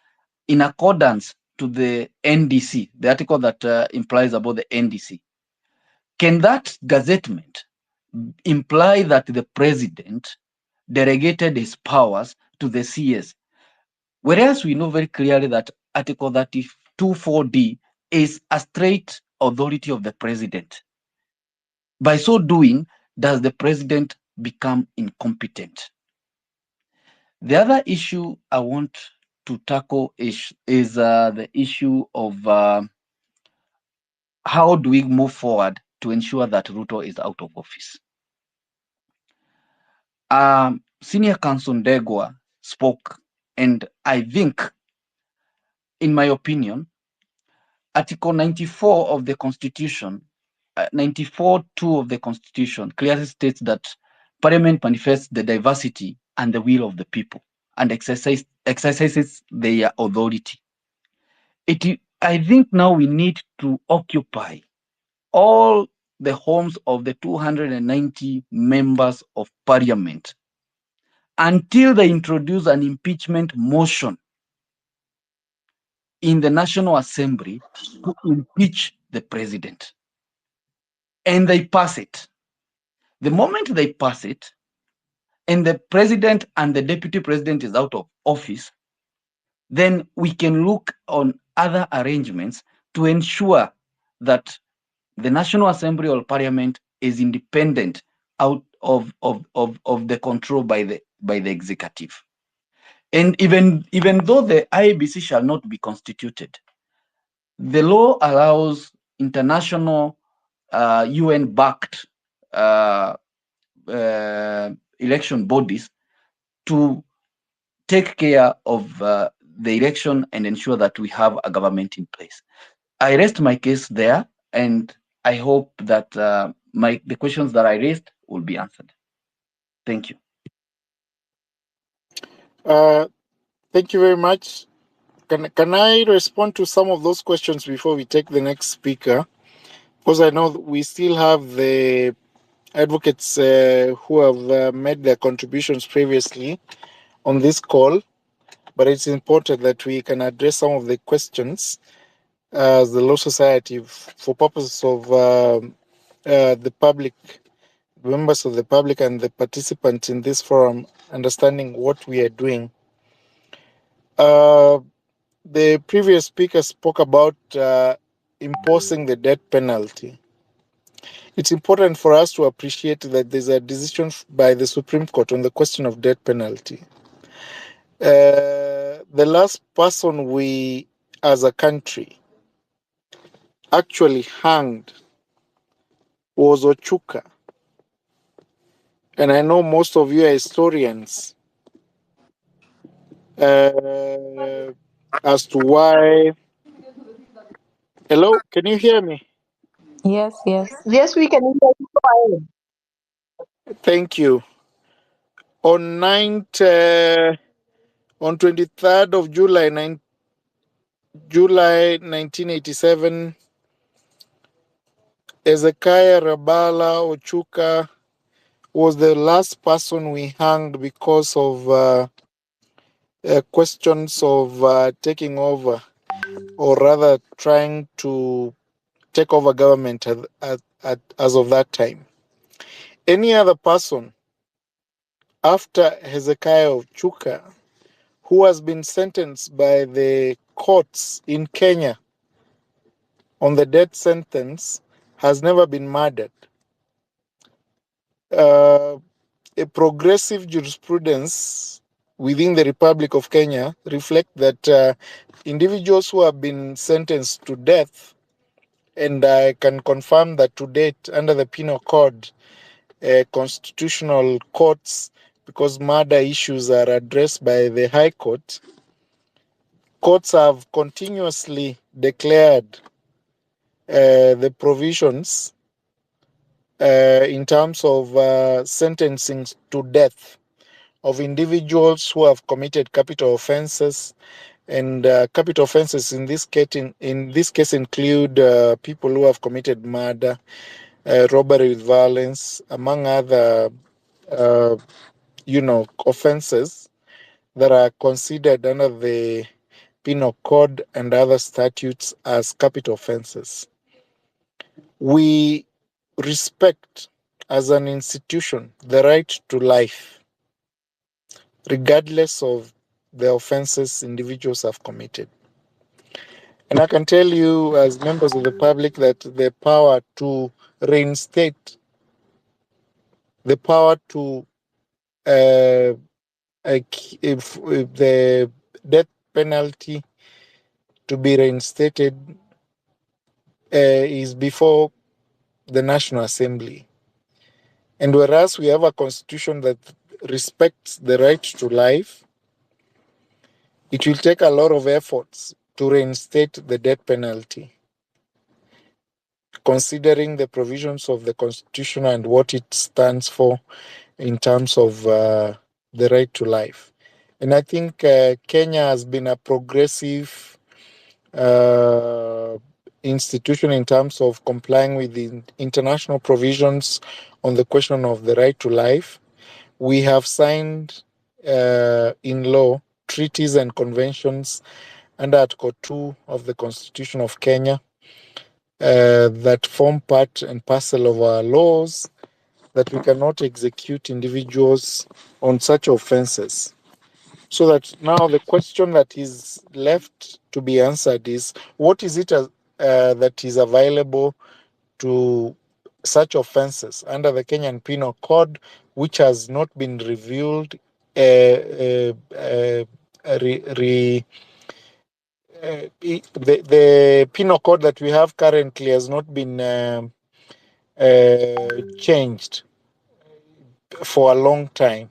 in accordance to the NDC, the article that implies about the NDC. Can that gazettement imply that the president delegated his powers to the CS? Whereas we know very clearly that Article 32(4)(d) is a straight authority of the president. By so doing, does the president become incompetent? The other issue I want to tackle is the issue of how do we move forward to ensure that Ruto is out of office. Senior Counsel Ndegwa spoke, and I think, in my opinion, Article 94 of the Constitution, 94(2) of the Constitution clearly states that Parliament manifests the diversity and the will of the people and exercises their authority. I think now we need to occupy all the homes of the 290 members of Parliament until they introduce an impeachment motion in the National Assembly to impeach the president. And they pass it. The moment they pass it, and the president and the deputy president is out of office, then we can look on other arrangements to ensure that the National Assembly or Parliament is independent out of the control by the executive. And even though the IEBC shall not be constituted, the law allows international UN-backed election bodies to take care of the election and ensure that we have a government in place. I rest my case there, and I hope that the questions that I raised will be answered. Thank you. Thank you very much. Can I respond to some of those questions before we take the next speaker? Because I know we still have the advocates who have made their contributions previously on this call, but it's important that we can address some of the questions as the Law Society for purposes of the public, members of the public and the participants in this forum understanding what we are doing. The previous speaker spoke about imposing the death penalty. It's important for us to appreciate that there's a decision by the Supreme Court on the question of death penalty. The last person we, as a country, actually hanged was Ochuka. And I know most of you are historians as to why. Hello, can you hear me? Yes, yes. Yes, we can hear you. Thank you. On 23rd of July, July 1987, Ezekiah Rabala Ochuka was the last person we hanged because of questions of taking over, or rather trying to take over government as of that time. Any other person after Hezekiah Ochuka who has been sentenced by the courts in Kenya on the death sentence has never been murdered. A progressive jurisprudence within the Republic of Kenya reflect that individuals who have been sentenced to death, and I can confirm that to date under the Penal Code, constitutional courts, because murder issues are addressed by the High Court, courts have continuously declared the provisions in terms of sentencing to death of individuals who have committed capital offenses. And capital offenses in this case include people who have committed murder, robbery with violence, among other, offenses that are considered under the Penal Code and other statutes as capital offenses. We respect, as an institution, the right to life, regardless of the offenses individuals have committed. And I can tell you, as members of the public, that the power to reinstate, the power to if the death penalty to be reinstated is before the National Assembly. And whereas we have a constitution that respects the right to life, it will take a lot of efforts to reinstate the death penalty, considering the provisions of the constitution and what it stands for in terms of the right to life. And I think Kenya has been a progressive institution in terms of complying with the international provisions on the question of the right to life. We have signed in law treaties and conventions under Article 2 of the Constitution of Kenya that form part and parcel of our laws, that we cannot execute individuals on such offenses. So that now the question that is left to be answered is, what is it that is available to such offenses under the Kenyan Penal Code, which has not been reviewed, the penal code that we have currently has not been changed for a long time.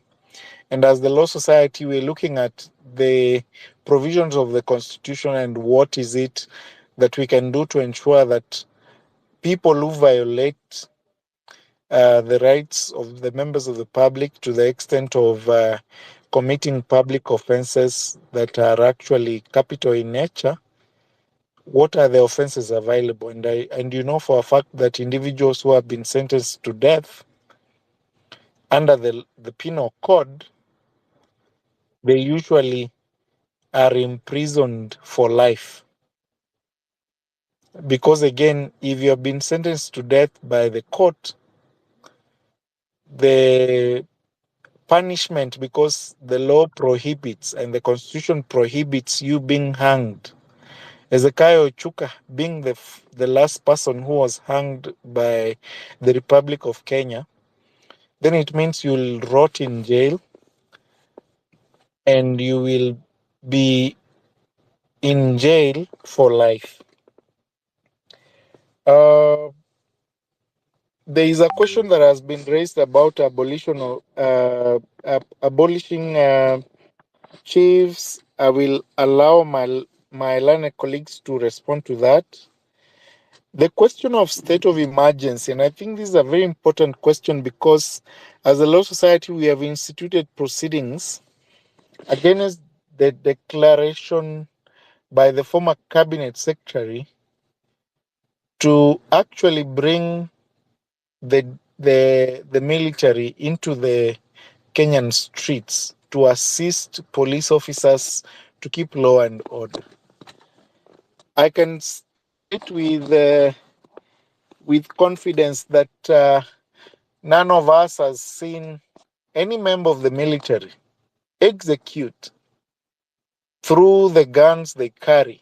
And as the Law Society, we're looking at the provisions of the Constitution and what is it that we can do to ensure that people who violate the rights of the members of the public to the extent of committing public offenses that are actually capital in nature, what are the offenses available? And you know for a fact that individuals who have been sentenced to death under the penal code, they usually are imprisoned for life. Because again, if you have been sentenced to death by the court, the punishment, because the law prohibits and the constitution prohibits you being hanged. Ezekiel Chuka being the last person who was hanged by the Republic of Kenya, then it means you'll rot in jail and you will be in jail for life. There is a question that has been raised about abolition of abolishing chiefs. I will allow my learned colleagues to respond to that. The question of state of emergency, and I think this is a very important question because as a Law Society, we have instituted proceedings against the declaration by the former cabinet secretary to actually bring the military into the Kenyan streets to assist police officers to keep law and order. I can state with confidence that none of us has seen any member of the military execute through the guns they carry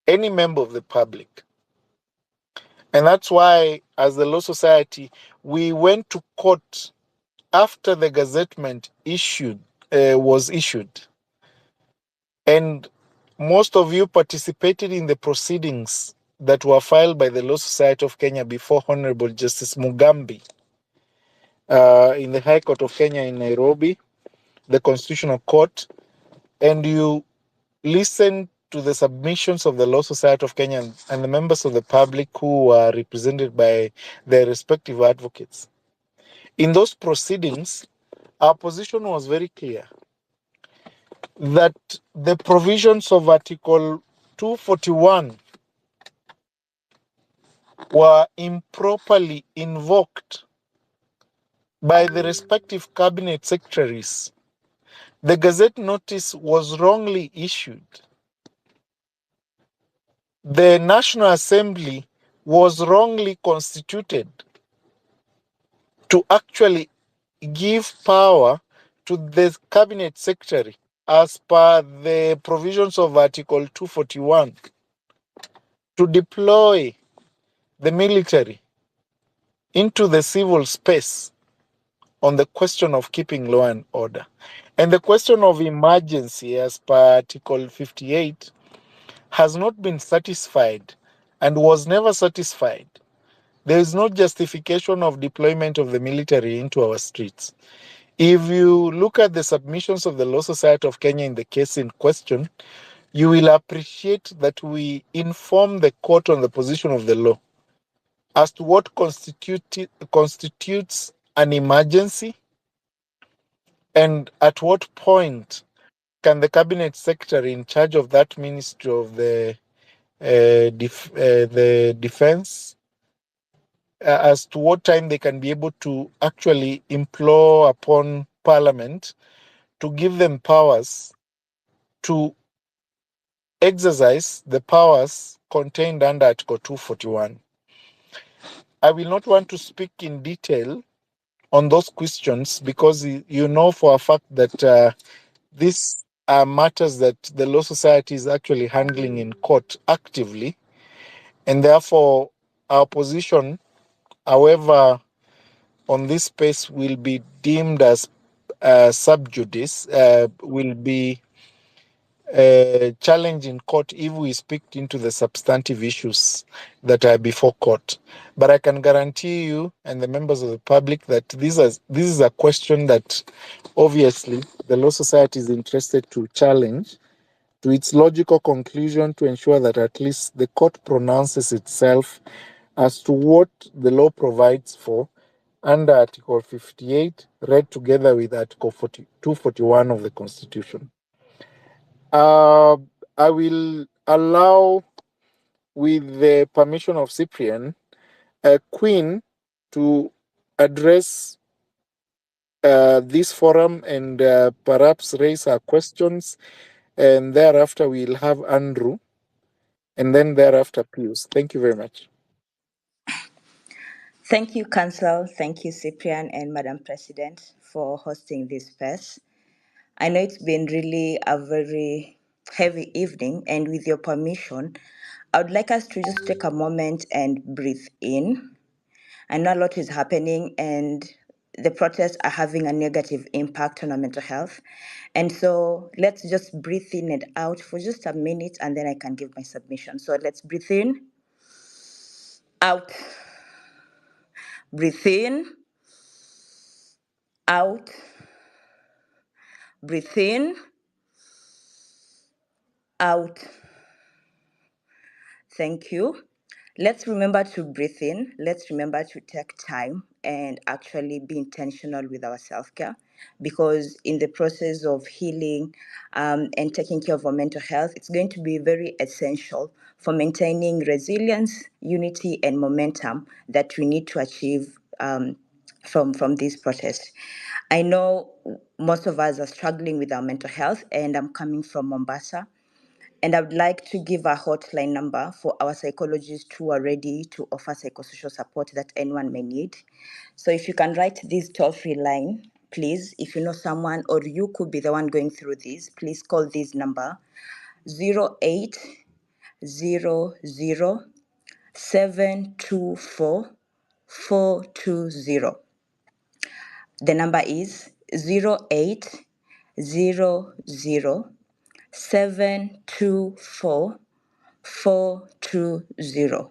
any member of the public. And that's why, as the Law Society, we went to court after the gazettement was issued. And most of you participated in the proceedings that were filed by the Law Society of Kenya before Honorable Justice Mugambi. in the High Court of Kenya in Nairobi, the Constitutional Court, and you listen to the submissions of the Law Society of Kenya and the members of the public who are represented by their respective advocates. In those proceedings, our position was very clear that the provisions of Article 241 were improperly invoked by the respective cabinet secretaries. The Gazette notice was wrongly issued. The National Assembly was wrongly constituted to actually give power to the cabinet secretary as per the provisions of Article 241 to deploy the military into the civil space on the question of keeping law and order. And the question of emergency as per Article 58 has not been satisfied and was never satisfied. There is no justification of deployment of the military into our streets. If you look at the submissions of the Law Society of Kenya in the case in question, you will appreciate that we inform the court on the position of the law as to what constitutes an emergency and at what point can the cabinet secretary in charge of that ministry of the defense, as to what time they can be able to actually implore upon parliament to give them powers to exercise the powers contained under Article 241. I will not want to speak in detail on those questions because you know for a fact that these are matters that the Law Society is actually handling in court actively, and therefore our position, however, on this space will be deemed as sub judice, will be challenged in court if we speak into the substantive issues that are before court. But I can guarantee you and the members of the public that this is a question that obviously the Law Society is interested to challenge to its logical conclusion to ensure that at least the court pronounces itself as to what the law provides for under Article 58, read together with Article 241 of the Constitution. I will allow, with the permission of Cyprian, Queen to address this forum and perhaps raise her questions, and thereafter we'll have Andrew, and then thereafter Pius. Thank you very much. Thank you, Council. Thank you, Cyprian and Madam President, for hosting this space. I know it's been really a very heavy evening, and with your permission, I would like us to just take a moment and breathe in. I know a lot is happening, and the protests are having a negative impact on our mental health. And so let's just breathe in and out for just a minute, and then I can give my submission. So let's breathe in, out, breathe in, out, breathe in, out. Thank you. Let's remember to breathe in. Let's remember to take time and actually be intentional with our self-care, because in the process of healing and taking care of our mental health, it's going to be very essential for maintaining resilience, unity, and momentum that we need to achieve from this protest. I know most of us are struggling with our mental health, and I'm coming from Mombasa. And I would like to give a hotline number for our psychologists who are ready to offer psychosocial support that anyone may need. So if you can write this toll-free line, please, if you know someone or you could be the one going through this, please call this number 0800 724 420. The number is 0800 724 420.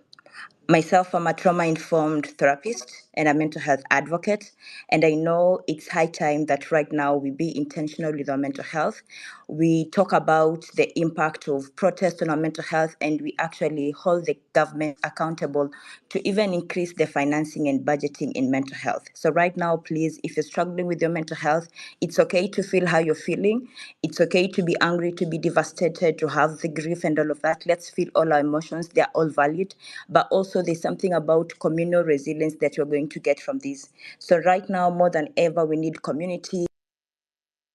Myself, I'm a trauma-informed therapist, and a mental health advocate. And I know it's high time that right now we be intentional with our mental health. We talk about the impact of protest on our mental health, and we actually hold the government accountable to even increase the financing and budgeting in mental health. So right now, please, if you're struggling with your mental health, it's okay to feel how you're feeling. It's okay to be angry, to be devastated, to have the grief and all of that. Let's feel all our emotions. They're all valid. But also there's something about communal resilience that you're going to get from this. So right now, more than ever, we need community,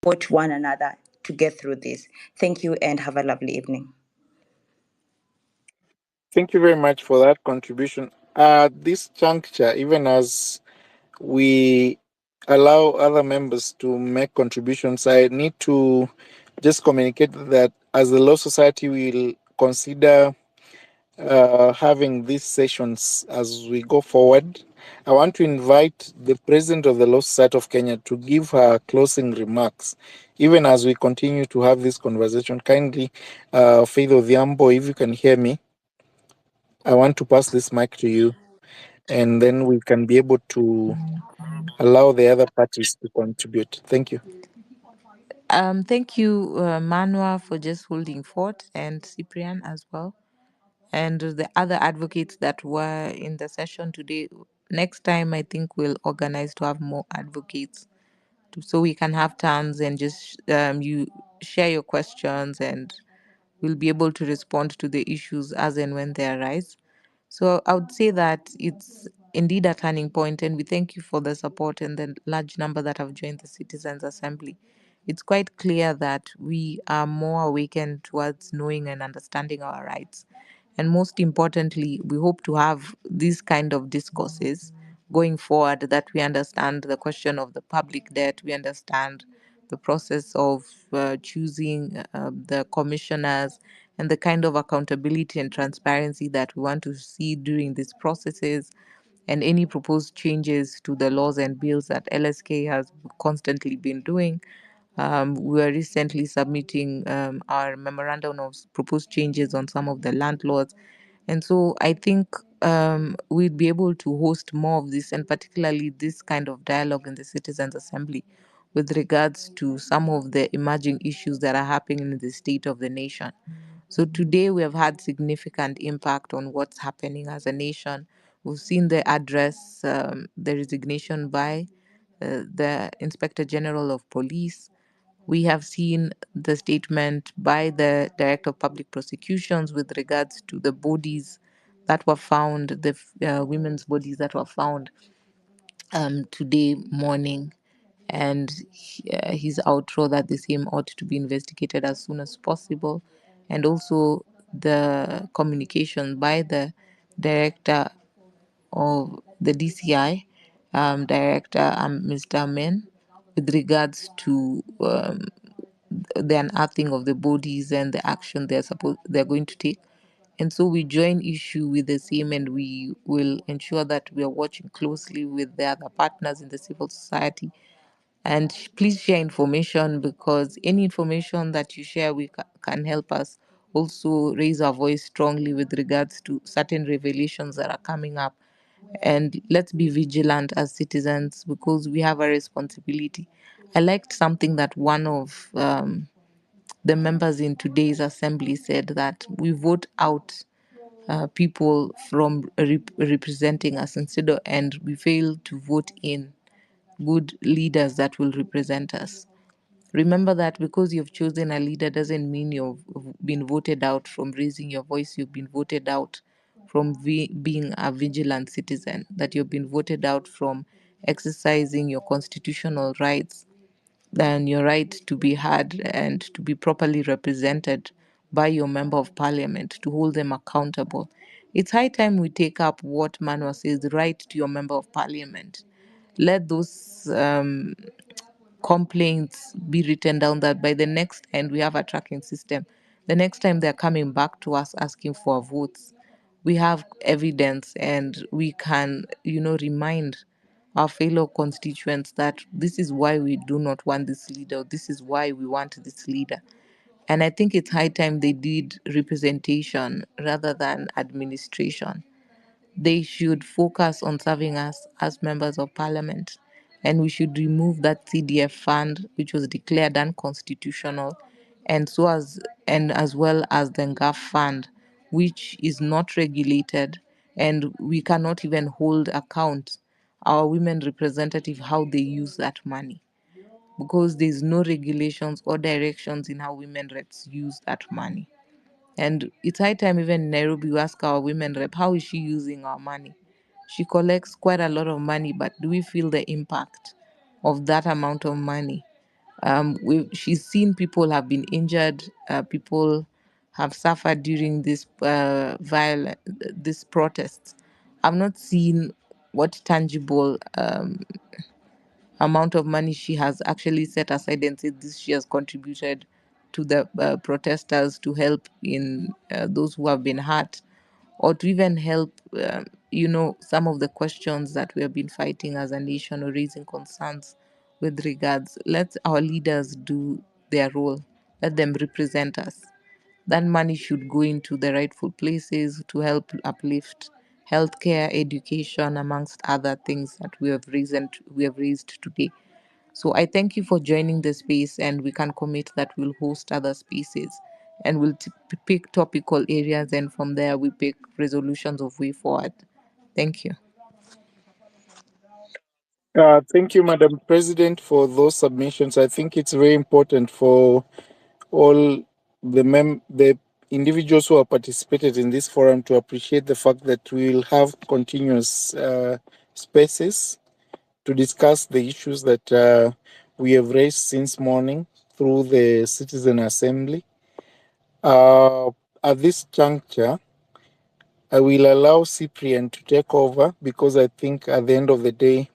support one another to get through this. Thank you and have a lovely evening. Thank you very much for that contribution. At this juncture, even as we allow other members to make contributions, I need to just communicate that as the Law Society will consider having these sessions as we go forward. I want to invite the President of the Law Society of Kenya to give her closing remarks, even as we continue to have this conversation. Kindly, Faith Odhiambo, if you can hear me, I want to pass this mic to you, and then we can be able to allow the other parties to contribute. Thank you. Thank you, Manwa, for just holding fort, and Cyprian as well, and the other advocates that were in the session today. Next time, I think we'll organize to have more advocates, so we can have turns and just you share your questions, and we'll be able to respond to the issues as and when they arise. So I would say that it's indeed a turning point, and we thank you for the support and the large number that have joined the Citizens Assembly. It's quite clear that we are more awakened towards knowing and understanding our rights. And most importantly, we hope to have these kind of discourses going forward, that we understand the question of the public debt, we understand the process of choosing the commissioners, and the kind of accountability and transparency that we want to see during these processes, and any proposed changes to the laws and bills that LSK has constantly been doing. We are recently submitting our memorandum of proposed changes on some of the land laws. And so I think we'd be able to host more of this, and particularly this kind of dialogue in the Citizens Assembly with regards to some of the emerging issues that are happening in the state of the nation. So today we have had significant impact on what's happening as a nation. We've seen the address, the resignation by the Inspector General of Police. We have seen the statement by the Director of Public Prosecutions with regards to the bodies that were found, the women's bodies that were found today morning, and his outro that the same ought to be investigated as soon as possible, and also the communication by the Director of the DCI, Director Mr. Men, with regards to the unearthing of the bodies and the action they're going to take. And so we join issue with the same, and we will ensure that we are watching closely with the other partners in the civil society. And please share information, because any information that you share can help us also raise our voice strongly with regards to certain revelations that are coming up. And let's be vigilant as citizens, because we have a responsibility. I liked something that one of the members in today's assembly said, that we vote out people from representing us and we fail to vote in good leaders that will represent us. Remember that because you've chosen a leader doesn't mean you've been voted out from raising your voice. You've been voted out from being a vigilant citizen, that you've been voted out from exercising your constitutional rights, then your right to be heard and to be properly represented by your member of parliament, to hold them accountable. It's high time we take up what Manwa says, the right to your member of parliament. Let those complaints be written down, that by the next, and we have a tracking system, the next time they're coming back to us asking for votes, we have evidence, and we can remind our fellow constituents that this is why we do not want this leader, this is why we want this leader. And I think it's high time they did representation rather than administration. they should focus on serving us as members of parliament. And we should remove that CDF fund, which was declared unconstitutional, and as well as the NGAF fund, which is not regulated, and we cannot even hold account our women representative how they use that money, because there's no regulations or directions in how women reps use that money. And it's high time even in Nairobi we ask our women rep, how is she using our money? She collects quite a lot of money, but do we feel the impact of that amount of money? She's seen people have been injured, people have suffered during this protests. I've not seen what tangible amount of money she has actually set aside and said this she has contributed to the protesters to help in those who have been hurt, or to even help some of the questions that we have been fighting as a nation or raising concerns with regards. Let our leaders do their role, let them represent us. That money should go into the rightful places to help uplift healthcare, education, amongst other things that we have raised today. So I thank you for joining the space, and we can commit that we'll host other spaces, and we'll pick topical areas, and from there we pick resolutions of way forward. Thank you. Thank you, Madam President, for those submissions. I think it's very important for all the individuals who have participated in this forum to appreciate the fact that we will have continuous spaces to discuss the issues that we have raised since morning through the Citizen Assembly. At this juncture, I will allow Cyprian to take over, because I think at the end of the day,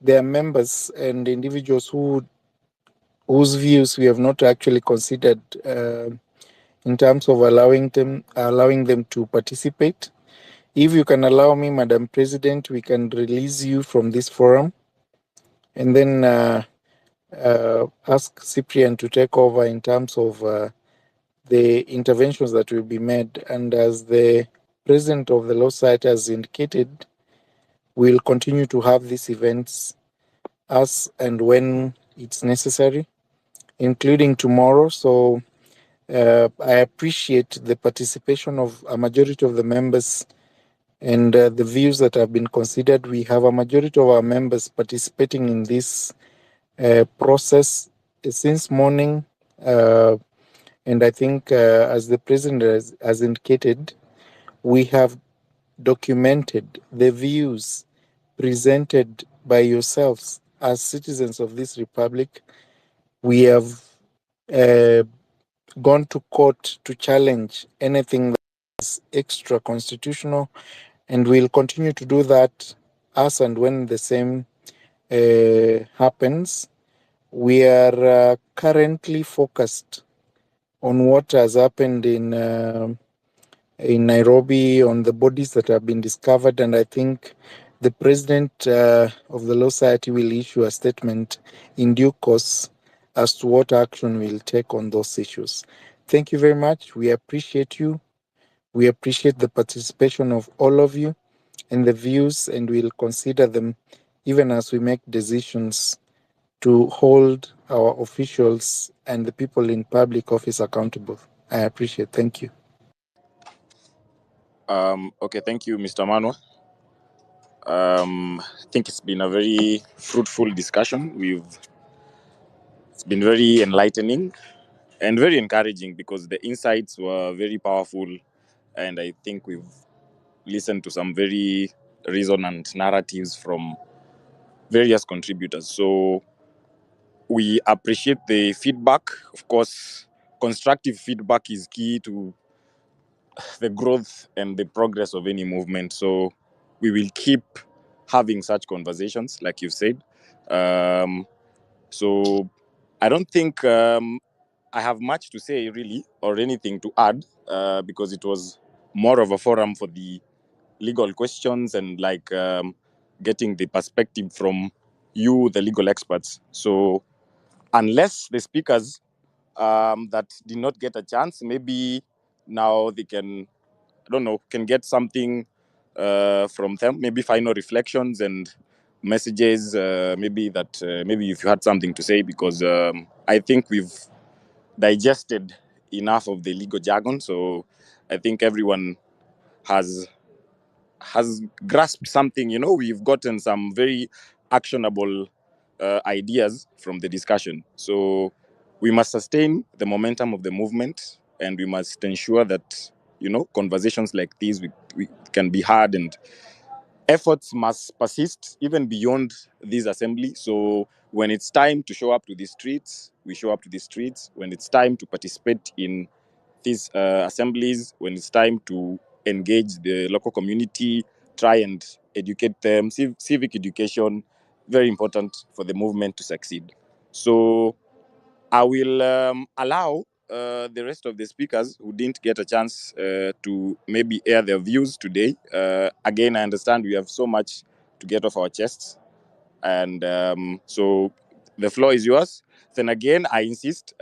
there are members and individuals whose views we have not actually considered in terms of allowing them to participate. If you can allow me, Madam President, we can release you from this forum, and then ask Cyprian to take over in terms of the interventions that will be made. And as the President of the Law Society has indicated, we'll continue to have these events as and when it's necessary, including tomorrow. So I appreciate the participation of a majority of the members and the views that have been considered. We have a majority of our members participating in this process since morning. And I think, as the President has indicated, we have documented the views presented by yourselves as citizens of this republic. We have gone to court to challenge anything that is extra constitutional, and we'll continue to do that as and when the same happens. We are currently focused on what has happened in Nairobi, on the bodies that have been discovered, and I think the President of the Law Society will issue a statement in due course as to what action we'll take on those issues. Thank you very much. We appreciate you. We appreciate the participation of all of you and the views, and we'll consider them even as we make decisions to hold our officials and the people in public office accountable. I appreciate. Thank you. Okay, thank you, Mr. Manwa. I think it's been a very fruitful discussion. It's been very enlightening and very encouraging, because the insights were very powerful, and I think we've listened to some very resonant narratives from various contributors. So we appreciate the feedback. Of course, constructive feedback is key to the growth and the progress of any movement. So we will keep having such conversations, like you've said. So I don't think I have much to say, really, or anything to add, because it was more of a forum for the legal questions and getting the perspective from you, the legal experts. So unless the speakers that did not get a chance, maybe now they can, I don't know, can get something from them, maybe final reflections and messages, maybe that maybe if you had something to say, because I think we've digested enough of the legal jargon, so I think everyone has grasped something. We've gotten some very actionable ideas from the discussion. So we must sustain the momentum of the movement, and we must ensure that conversations like these we can be had, and efforts must persist even beyond this assembly. So when it's time to show up to the streets, we show up to the streets. When it's time to participate in these assemblies, when it's time to engage the local community, try and educate them. Civic education, very important for the movement to succeed. So I will allow the rest of the speakers who didn't get a chance to maybe air their views today. Again, I understand we have so much to get off our chests. And so the floor is yours. Then again, I insist,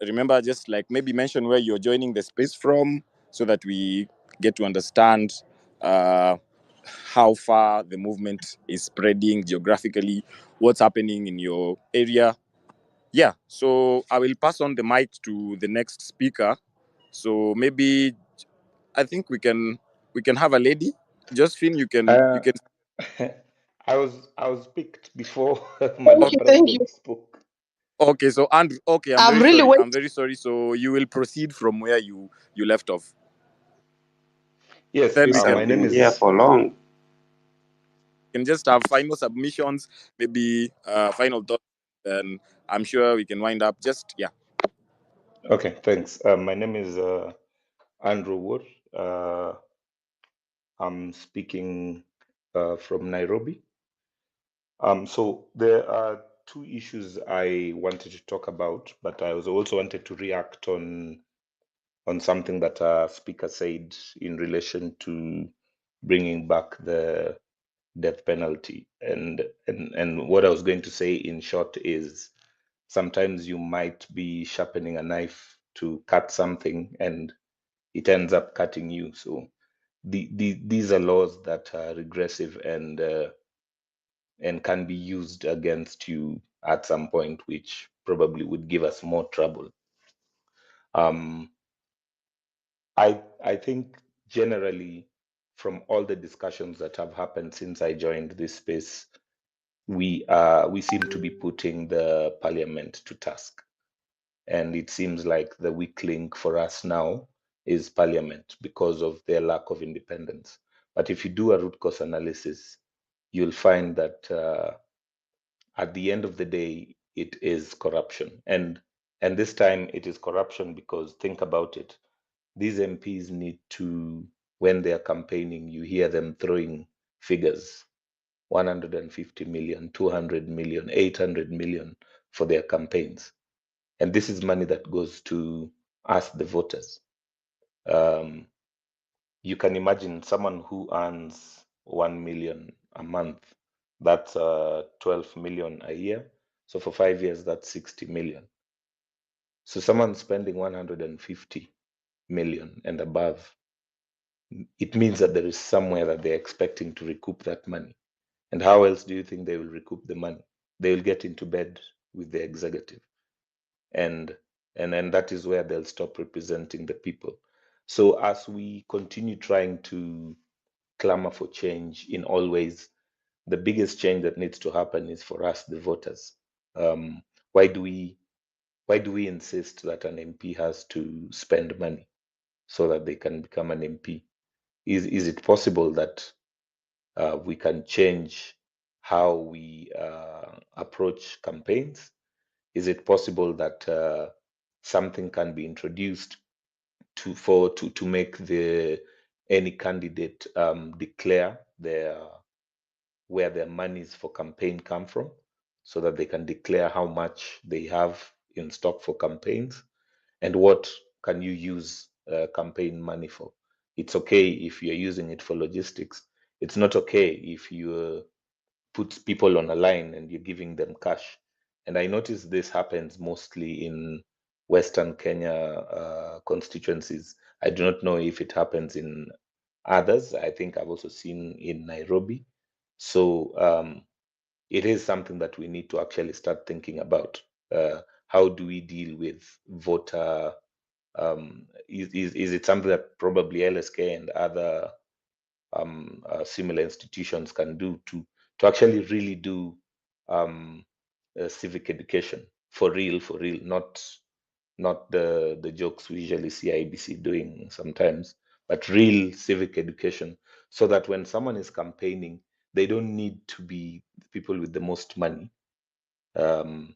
remember, just like maybe mention where you're joining the space from so that we get to understand how far the movement is spreading geographically, what's happening in your area. Yeah, so I will pass on the mic to the next speaker. So maybe I think we can have a lady. Josephine, you can. I was picked before Thank Madam you, thank you. President spoke. Okay, so Andrew. Okay, I'm I'm very really sorry. waiting. I'm very sorry. So you will proceed from where you left off. Yes, Then we my can name is. For long. just have final submissions, maybe final thoughts. Then I'm sure we can wind up. Just yeah. Okay, thanks. My name is Andrew Wood. I'm speaking from Nairobi. So there are two issues I wanted to talk about, but I also wanted to react on something that a speaker said in relation to bringing back the death penalty. And what I was going to say in short is sometimes you might be sharpening a knife to cut something and it ends up cutting you. So these are laws that are regressive and can be used against you at some point, which probably would give us more trouble. I think generally from all the discussions that have happened since I joined this space, we seem to be putting the parliament to task. And it seems like the weak link for us now is parliament because of their lack of independence. But if you do a root cause analysis, you'll find that at the end of the day, it is corruption. And this time it is corruption because think about it. These MPs need to, when they are campaigning, you hear them throwing figures, 150 million, 200 million, 800 million for their campaigns. And this is money that goes to us, the voters. You can imagine someone who earns 1 million a month, that's 12 million a year. So for 5 years, that's 60 million. So someone spending 150 million and above, it means that there is somewhere that they're expecting to recoup that money. And how else do you think they will recoup the money? They will get into bed with the executive. And then that is where they'll stop representing the people. So as we continue trying to clamor for change in all ways, the biggest change that needs to happen is for us, the voters. Why do we insist that an MP has to spend money so that they can become an MP? Is it possible that we can change how we approach campaigns? Is it possible that something can be introduced to make any candidate declare where their monies for campaign come from, so that they can declare how much they have in stock for campaigns and what can you use campaign money for? It's okay if you're using it for logistics. It's not okay if you put people on a line and you're giving them cash. And I notice this happens mostly in Western Kenya constituencies. I do not know if it happens in others. I think I've also seen in Nairobi. So it is something that we need to actually start thinking about. How do we deal with voter? Is it something that probably LSK and other similar institutions can do to actually really do civic education for real, not the jokes we usually see IBC doing sometimes, but real civic education, so that when someone is campaigning, they don't need to be people with the most money, and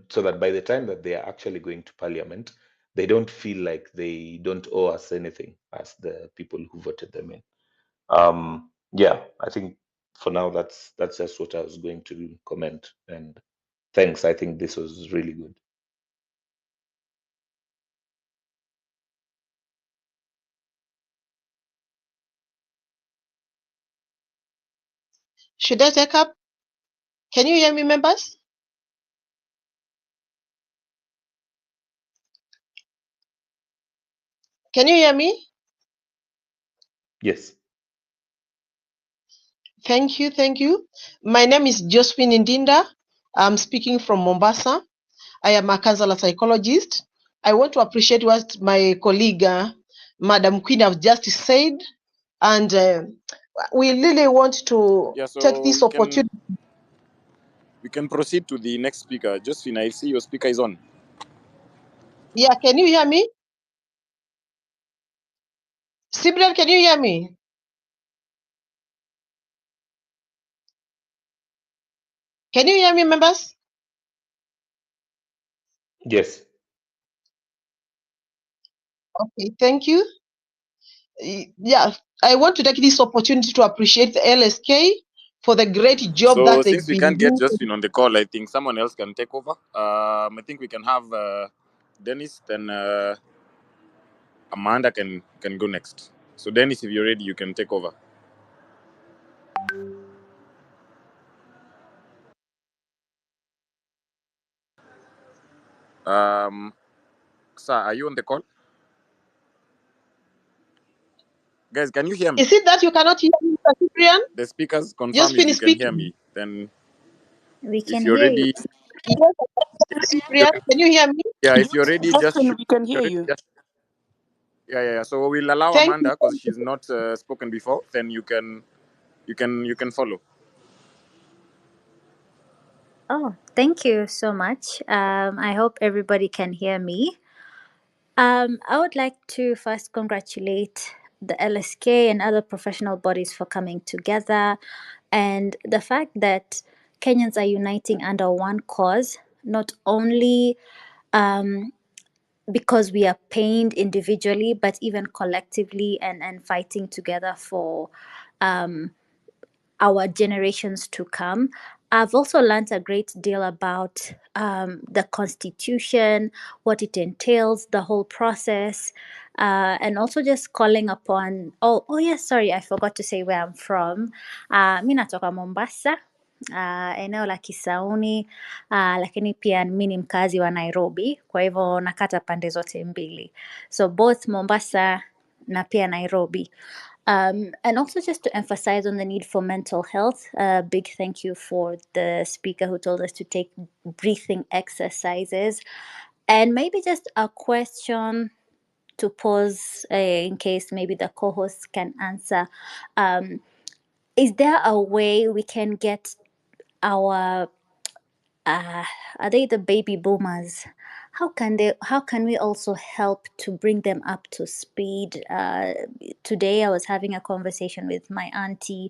so that by the time that they are actually going to parliament, they don't feel like they don't owe us anything as the people who voted them in. Yeah, I think for now that's just what I was going to comment. And thanks. I think this was really good. Should I take up? Can you hear me, members? Can you hear me? Yes. Thank you, thank you. My name is Josephine Indinda. I'm speaking from Mombasa. I am a counselor psychologist. I want to appreciate what my colleague, Madam Queen, have just said, and we really want to Yeah, take so this opportunity. we can proceed to the next speaker. Josephine, I see your speaker is on. Yeah, can you hear me? Cyprian, can you hear me? Can you hear me, members? Yes. Okay, thank you. Yeah, I want to take this opportunity to appreciate the LSK for the great job So that they've since we been can't get doing. Josephine on the call, I think someone else can take over. I think we can have Dennis, then Amanda can go next. So Dennis, if you're ready, you can take over. Sir, are you on the call? Guys, can you hear me? Is it that you cannot hear me, Mr. Cyprian? The speakers confirm if Josephine you is can hear speaking. me. Then We if can you're hear you. ready, Yes, Cyprian, can you hear me? yeah, if you're ready, just Justin, shoot. we can If you're hear ready, you. just yeah. So we'll allow Thank you. Amanda because she's not spoken before. Then you can follow. Oh, thank you so much. I hope everybody can hear me. I would like to first congratulate the LSK and other professional bodies for coming together, and the fact that Kenyans are uniting under one cause, not only because we are pained individually, but even collectively, and fighting together for our generations to come. I've also learned a great deal about the Constitution, what it entails, the whole process, and also just calling upon. Oh yes, sorry, I forgot to say where I'm from. Mi natoka Mombasa, eneo la Kisauni, lakini pia mi ni mkazi wa Nairobi, kwa hivyo nakata pande zote mbili, so both Mombasa na pia Nairobi. And also just to emphasize on the need for mental health, a big thank you for the speaker who told us to take breathing exercises. And maybe just a question to pose in case maybe the co-hosts can answer. Is there a way we can get our are they the baby boomers? How can we also help to bring them up to speed? Today I was having a conversation with my auntie,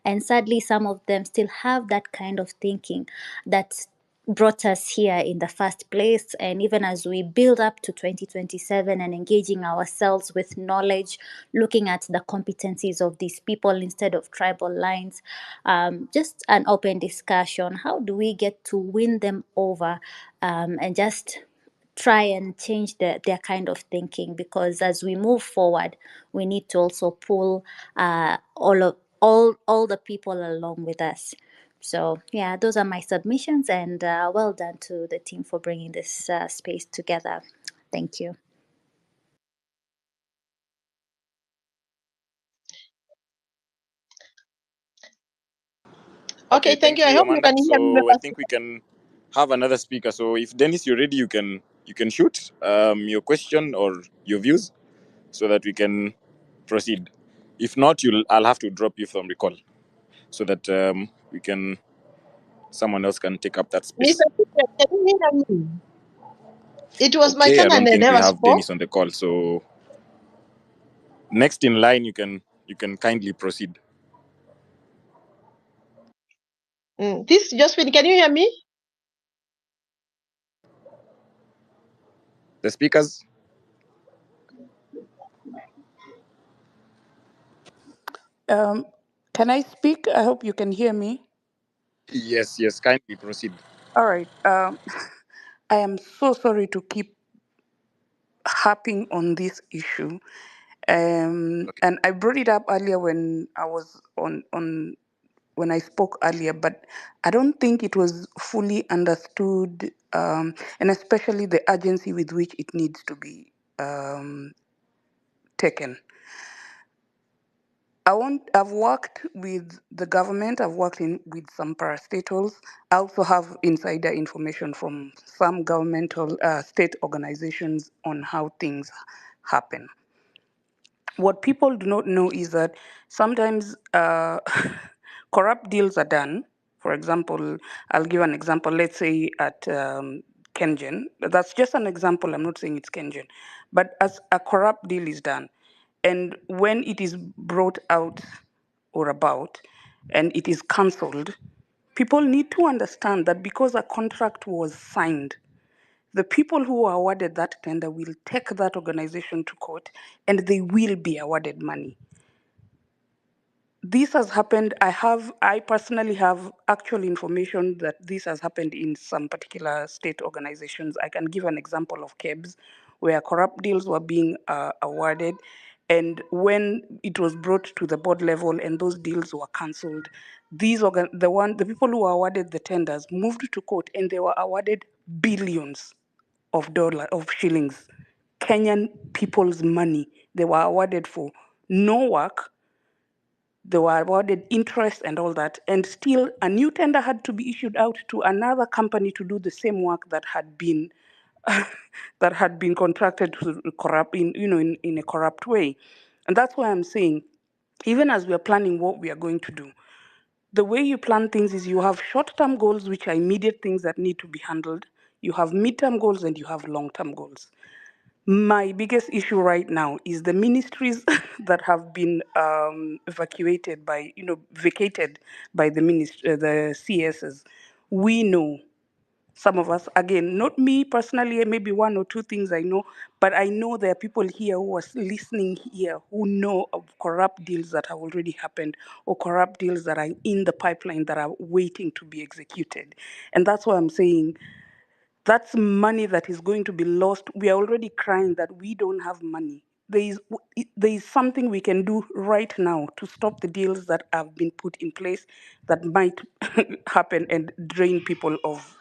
and sadly some of them still have that kind of thinking that brought us here in the first place. And even as we build up to 2027 and engaging ourselves with knowledge, looking at the competencies of these people instead of tribal lines, just an open discussion. How do we get to win them over, and just try and change their kind of thinking? Because as we move forward, we need to also pull all the people along with us. So yeah, those are my submissions, and well done to the team for bringing this space together. Thank you. Okay, thank you. I you, hope you Amanda. can hear me, So I members. think we can have another speaker. So if Dennis, you're ready, you can shoot your question or your views so that we can proceed. If not, I'll have to drop you from the call so that we can someone else can take up that Mr. space. Speaker, can you hear me? It was my Okay, I turn and don't I think we never have spoke. Dennis on the call. So next in line, you can kindly proceed. This Josephine, can you hear me? The speakers. Can I speak? I hope you can hear me. Yes, kindly proceed. All right. I am so sorry to keep harping on this issue. Okay. And I brought it up earlier when I was on when I spoke earlier, but I don't think it was fully understood, and especially the urgency with which it needs to be taken. I've worked with the government. I've worked with some parastatals. I also have insider information from some governmental state organizations on how things happen. What people do not know is that sometimes corrupt deals are done. For example, I'll give an example. Let's say at Kengen. That's just an example. I'm not saying it's Kengen. But as a corrupt deal is done, and when it is brought out or about and it is cancelled, people need to understand that because a contract was signed, the people who are awarded that tender will take that organization to court and they will be awarded money. This has happened. I personally have actual information that this has happened in some particular state organizations. I can give an example of KEBS, where corrupt deals were being awarded, and when it was brought to the board level and those deals were cancelled, the people who were awarded the tenders moved to court and they were awarded billions of shillings, Kenyan people's money. They were awarded for no work. They were awarded interest and all that, and still a new tender had to be issued out to another company to do the same work that had been that had been contracted to corrupt in a corrupt way. And that's why I'm saying, even as we are planning what we are going to do, the way you plan things is you have short-term goals, which are immediate things that need to be handled. You have mid-term goals and you have long-term goals. My biggest issue right now is the ministries that have been vacated by the CSs. We know, some of us, again, not me personally, maybe one or two things I know, but I know there are people here who are listening here who know of corrupt deals that have already happened or corrupt deals that are in the pipeline that are waiting to be executed. And that's why I'm saying that's money that is going to be lost. We are already crying that we don't have money. There is something we can do right now to stop the deals that have been put in place that might happen and drain people of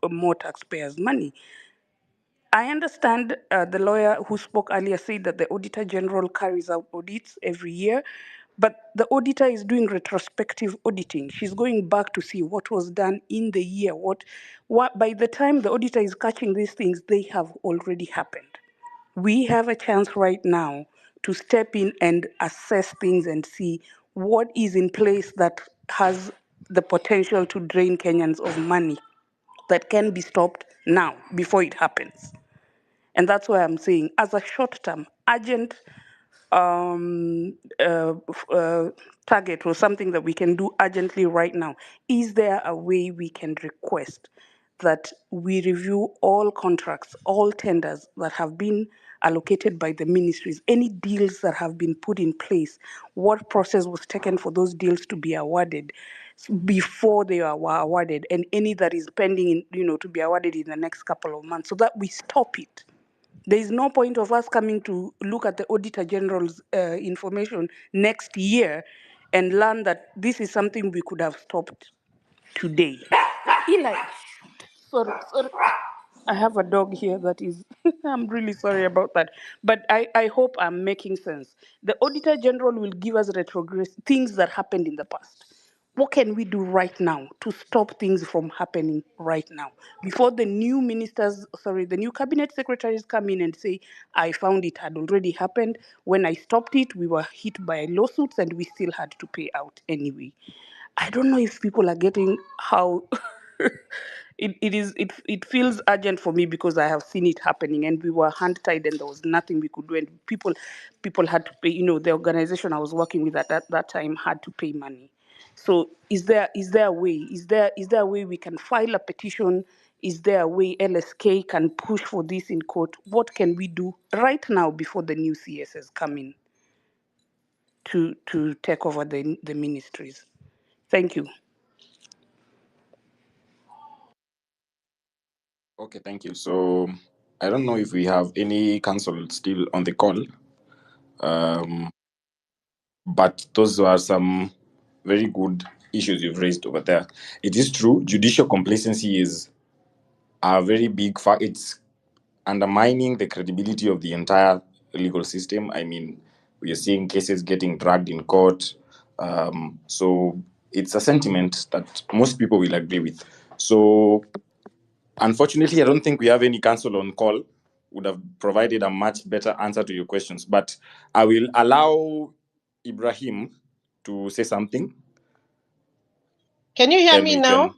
more taxpayers' money. I understand the lawyer who spoke earlier said that the Auditor General carries out audits every year, but the auditor is doing retrospective auditing. She's going back to see what was done in the year. What by the time the auditor is catching these things, they have already happened. We have a chance right now to step in and assess things and see what is in place that has the potential to drain Kenyans of money that can be stopped now before it happens. And that's why I'm saying, as a short term, urgent um, target or something that we can do urgently right now, is there a way we can request that we review all contracts, all tenders that have been allocated by the ministries, any deals that have been put in place, what process was taken for those deals to be awarded before they were awarded, and any that is pending to be awarded in the next couple of months, so that we stop it. There is no point of us coming to look at the Auditor General's information next year and learn that this is something we could have stopped today. Eli, sorry. I have a dog here that is, I'm really sorry about that. But I hope I'm making sense. The Auditor General will give us retrogress things that happened in the past. what can we do right now to stop things from happening right now before the new the new cabinet secretaries come in and say, I found it had already happened. When I stopped it, we were hit by lawsuits and we still had to pay out anyway. I don't know if people are getting how it feels urgent for me because I have seen it happening and we were hand tied and there was nothing we could do, and people had to pay, the organization I was working with at that time had to pay money. So is there a way? Is there a way we can file a petition? Is there a way LSK can push for this in court? What can we do right now before the new CSs come in to take over the ministries? Thank you. Okay, thank you. So I don't know if we have any council still on the call, but those are some very good issues you've raised over there. It is true, judicial complacency is a very big fact. It's undermining the credibility of the entire legal system. I mean, we are seeing cases getting dragged in court. So it's a sentiment that most people will agree with. So unfortunately, I don't think we have any counsel on call would have provided a much better answer to your questions. But I will allow Ibrahim to say something. Can you hear Then me we now? can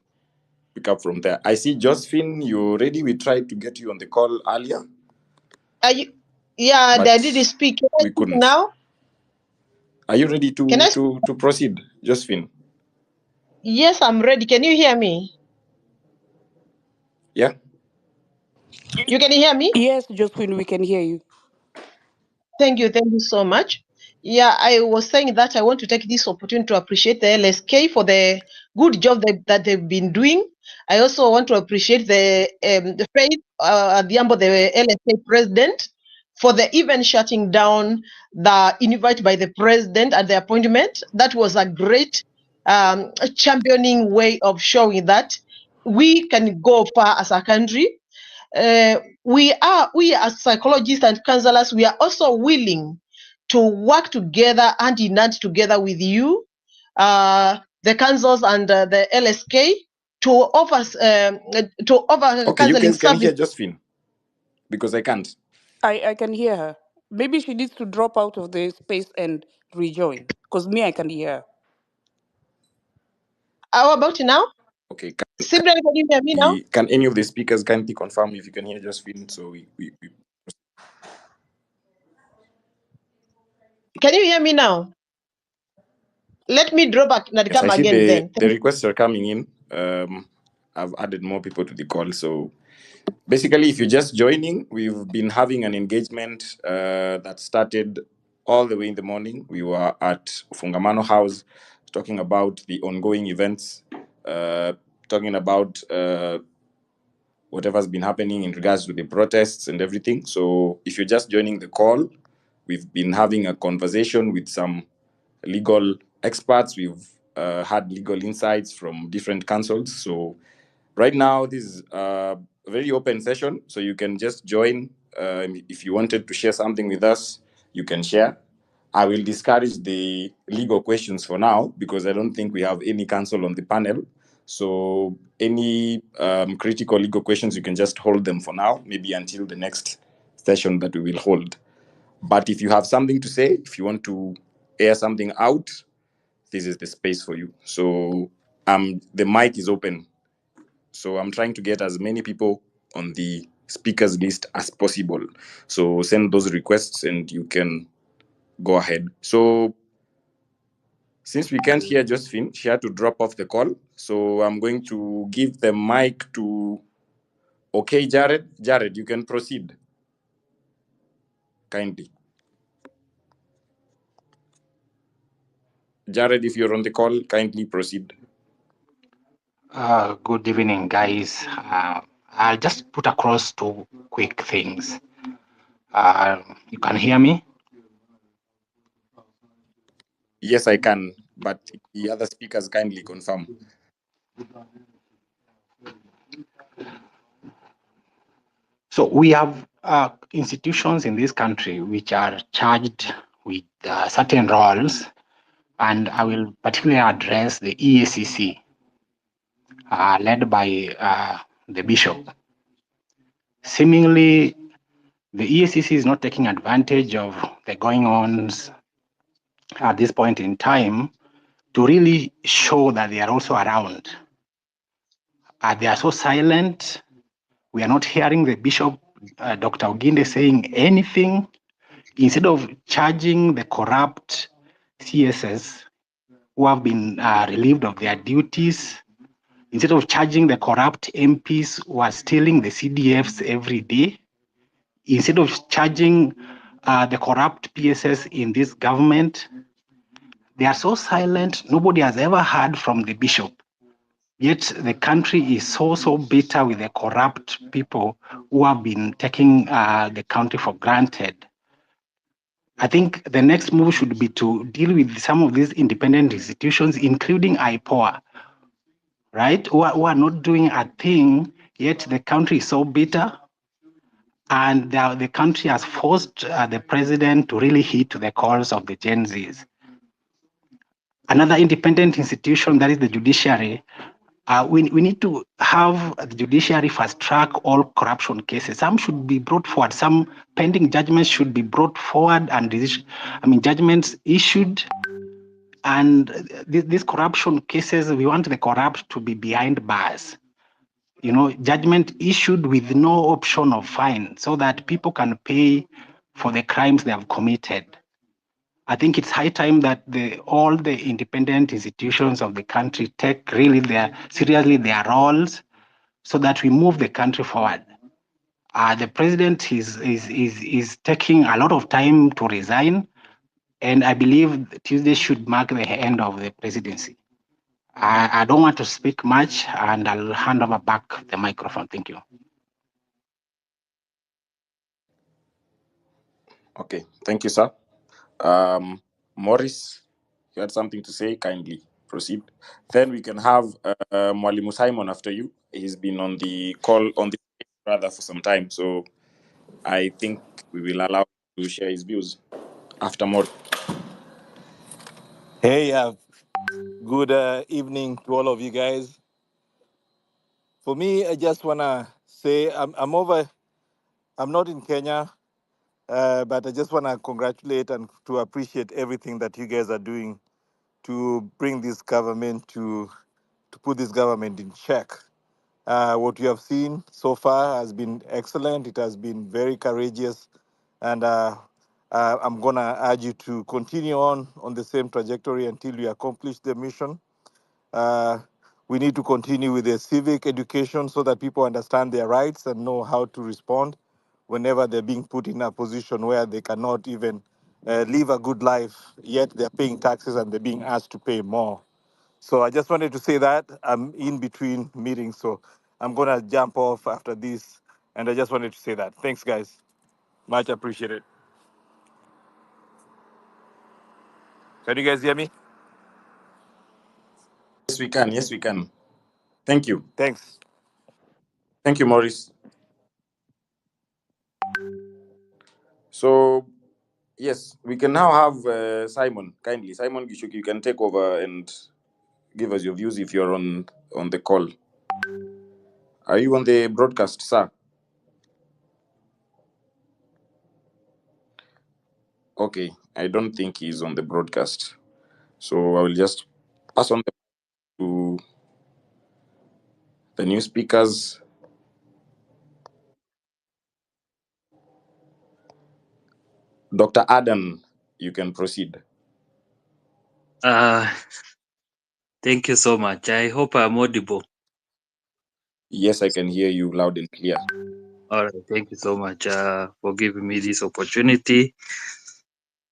pick up from there. I see Josephine, you're ready. We tried to get you on the call earlier, Are you? Yeah, but I did speak. Can I we speak couldn't. now? Are you ready Can I? to proceed, Josephine? Yes, I'm ready. Can you hear me? Yeah. You can hear me? Yes, Josephine, we can hear you. Thank you so much. Yeah, I was saying that I want to take this opportunity to appreciate the LSK for the good job that they've been doing. I also want to appreciate the Faith Adhiambo, the LSK president, for the even shutting down the invite by the president at the appointment. That was a great championing way of showing that we can go far as a country. We as psychologists and counselors, we are also willing to work together hand in hand together with you, the councils and the LSK to offer Okay, you counseling guys can service. hear Josephine because I can't. I can hear her. Maybe she needs to drop out of the space and rejoin. Because me, I can hear her. How about now? Okay, Simply, can you hear me now? can any of the speakers kindly confirm if you can hear Josephine? So we Can you hear me now? Let me draw back and yes, I come see again then. the requests are coming in. I've added more people to the call. So basically, if you're just joining, we've been having an engagement that started all the way in the morning. We were at Fungamano House talking about the ongoing events, talking about whatever's been happening in regards to the protests and everything. So if you're just joining the call, we've been having a conversation with some legal experts. We've had legal insights from different councils. So right now, this is a very open session. So you can just join. If you wanted to share something with us, you can share. I will discourage the legal questions for now because I don't think we have any counsel on the panel. So any critical legal questions, you can just hold them for now, maybe until the next session that we will hold. But if you have something to say, if you want to air something out, this is the space for you. So the mic is open. So I'm trying to get as many people on the speakers list as possible. So send those requests and you can go ahead. So since we can't hear Josephine, she had to drop off the call. So I'm going to give the mic to Jared. Jared, you can proceed kindly. Jared, if you're on the call, kindly proceed. Good evening, guys. I'll just put across two quick things. You can hear me? Yes, I can, but the other speakers kindly confirm. So we have institutions in this country which are charged with certain roles And I will particularly address the EACC, led by the bishop. Seemingly, the EACC is not taking advantage of the going-ons at this point in time to really show that they are also around. They are so silent. We are not hearing the Bishop, Dr. Oginde, saying anything. Instead of charging the corrupt CSS who have been relieved of their duties, instead of charging the corrupt MPs who are stealing the CDFs every day, instead of charging the corrupt PSS in this government, they are so silent. Nobody has ever heard from the bishop. Yet the country is so bitter with the corrupt people who have been taking the country for granted. I think the next move should be to deal with some of these independent institutions, including IPOA, right? Who are not doing a thing, yet the country is so bitter. And the country has forced the president to really heed to the calls of the GenZs. Another independent institution, that is the judiciary, we need to have the judiciary fast track all corruption cases. Some should be brought forward. Some pending judgments should be brought forward and judgments issued. And these corruption cases, we want the corrupt to be behind bars. Judgment issued with no option of fine so that people can pay for the crimes they have committed. I think it's high time that all the independent institutions of the country take really seriously their roles so that we move the country forward. The president is taking a lot of time to resign, and I believe Tuesday should mark the end of the presidency. I don't want to speak much, and I'll hand over back the microphone. Thank you. Okay, thank you, sir. Morris, you had something to say? Kindly proceed. Then we can have Mwalimu Simon after you. He's been on the call, on the rather, for some time. So I think we will allow him to share his views after Morris. Hey, good evening to all of you guys. For me, I just want to say I'm not in Kenya, but I just want to congratulate and to appreciate everything that you guys are doing to bring this government to put this government in check. What you have seen so far has been excellent. It has been very courageous, and I'm gonna urge you to continue on the same trajectory until you accomplish the mission. We need to continue with the civic education so that people understand their rights and know how to respond whenever they're being put in a position where they cannot even live a good life, yet they're paying taxes and they're being asked to pay more. So I just wanted to say that I'm in between meetings, so I'm going to jump off after this. And I just wanted to say that. Thanks, guys. Much appreciated. Can you guys hear me? Yes, we can. Yes, we can. Thank you. Thanks. Thank you, Morris. So, yes, we can now have Simon. Kindly, Simon Gishuk, you can take over and give us your views if you're on the call. Are you on the broadcast, sir? Okay, I don't think he's on the broadcast. So I will just pass on to the new speakers. Dr. Adam, you can proceed. Thank you so much. I hope I'm audible. Yes, I can hear you loud and clear. All right. Thank you so much for giving me this opportunity.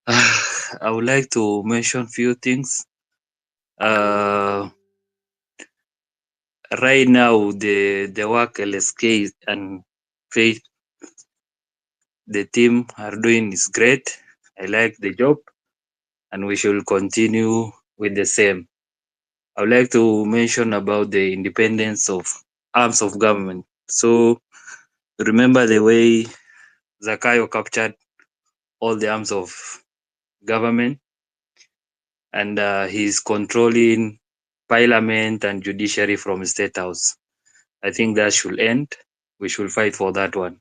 I would like to mention a few things. Right now, the work LSK and Faith, the team are doing is great. I like the job, and we should continue with the same. I would like to mention about the independence of arms of government. So remember the way Zakayo captured all the arms of government. and he's controlling parliament and judiciary from State House. I think that should end. We should fight for that one.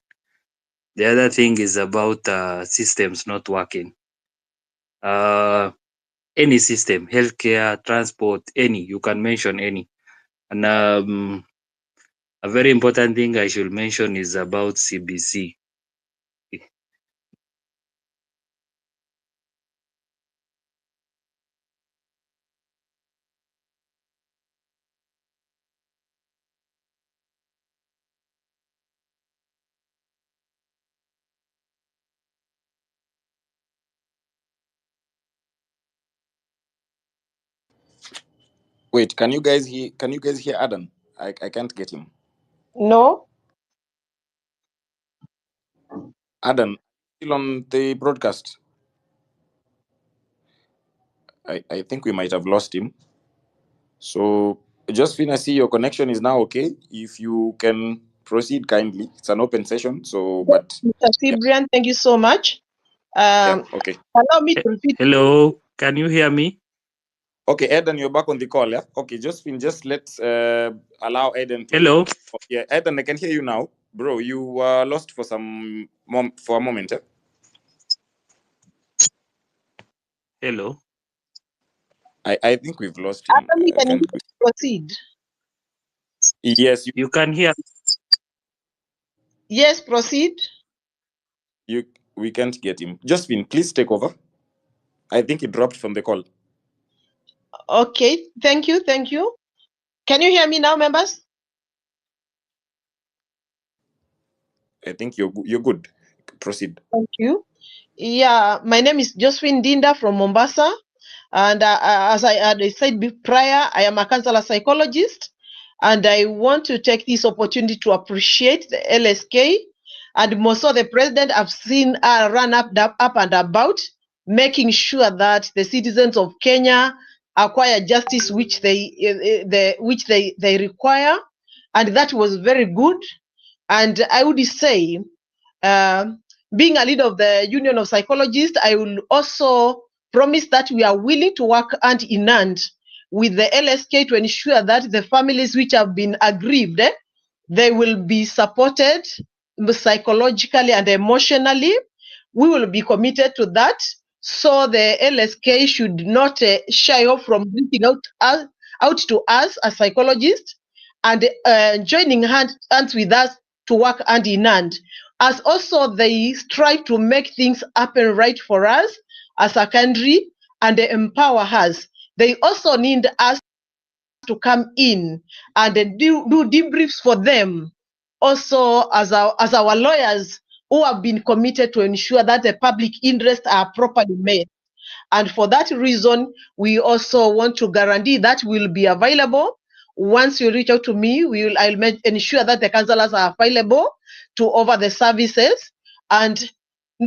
The other thing is about systems not working. Any system, healthcare, transport, any, you can mention any. And a very important thing I should mention is about CBC. Wait, can you guys hear? Can you guys hear Adam? I can't get him. No. Adam, still on the broadcast? I think we might have lost him. So, Josephine, I see your connection is now okay. If you can proceed kindly, it's an open session. So, but Mr. yeah, Cyprian, thank you so much. okay. Allow me to repeat. Hello, can you hear me? Okay, Eden, you're back on the call, yeah? Okay, Josephine, just let's allow Eden to. Hello. Oh, yeah, Eden, I can hear you now. Bro, you were lost for for a moment, yeah? Hello. I think we've lost him. Allow me, can you Can't we? proceed? Yes, You can hear. Yes, proceed. we can't get him. Josephine, please take over. I think he dropped from the call. Okay, thank you, thank you. Can you hear me now, members? I think you're good. Proceed. Thank you. Yeah, my name is Josephine Dinda from Mombasa. And as I had said prior, I am a counselor psychologist. And I want to take this opportunity to appreciate the LSK. And most of the president I've seen run up and about, making sure that the citizens of Kenya acquire justice which they require. And that was very good. And I would say, being a leader of the Union of Psychologists, I will also promise that we are willing to work hand in hand with the LSK to ensure that the families which have been aggrieved, they will be supported psychologically and emotionally. We will be committed to that. So the LSK should not shy off from reaching out to us as psychologists and joining hands with us to work hand in hand. As also they strive to make things happen right for us as a country and they empower us. They also need us to come in and do debriefs for them. Also, as our lawyers who have been committed to ensure that the public interests are properly met. And for that reason, we also want to guarantee that we'll be available. Once you reach out to me, I'll ensure that the counselors are available to offer the services and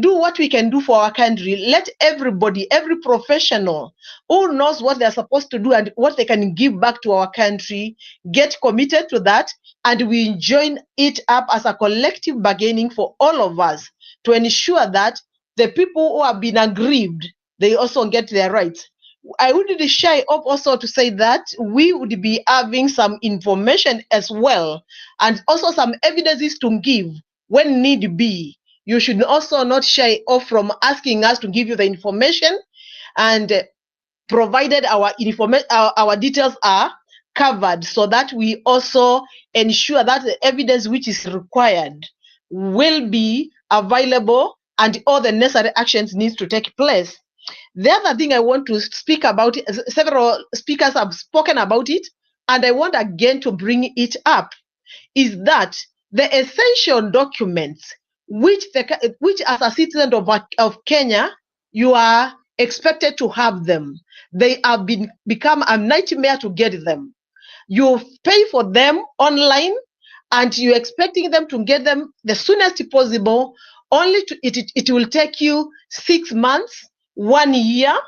do what we can do for our country. Let everybody, every professional who knows what they're supposed to do and what they can give back to our country, get committed to that, and we join it up as a collective bargaining for all of us to ensure that the people who have been aggrieved, they also get their rights. I wouldn't shy up also to say that we would be having some information as well and also some evidences to give when need be. You should also not shy off from asking us to give you the information, and provided our our details are covered, so that we also ensure that the evidence which is required will be available and all the necessary actions needs to take place. The other thing I want to speak about, several speakers have spoken about it, and I want again to bring it up, is that the essential documents which as a citizen of Kenya, you are expected to have them. They have become a nightmare to get them. You pay for them online and you're expecting them to get them the soonest possible, only to it will take you 6 months, 1 year,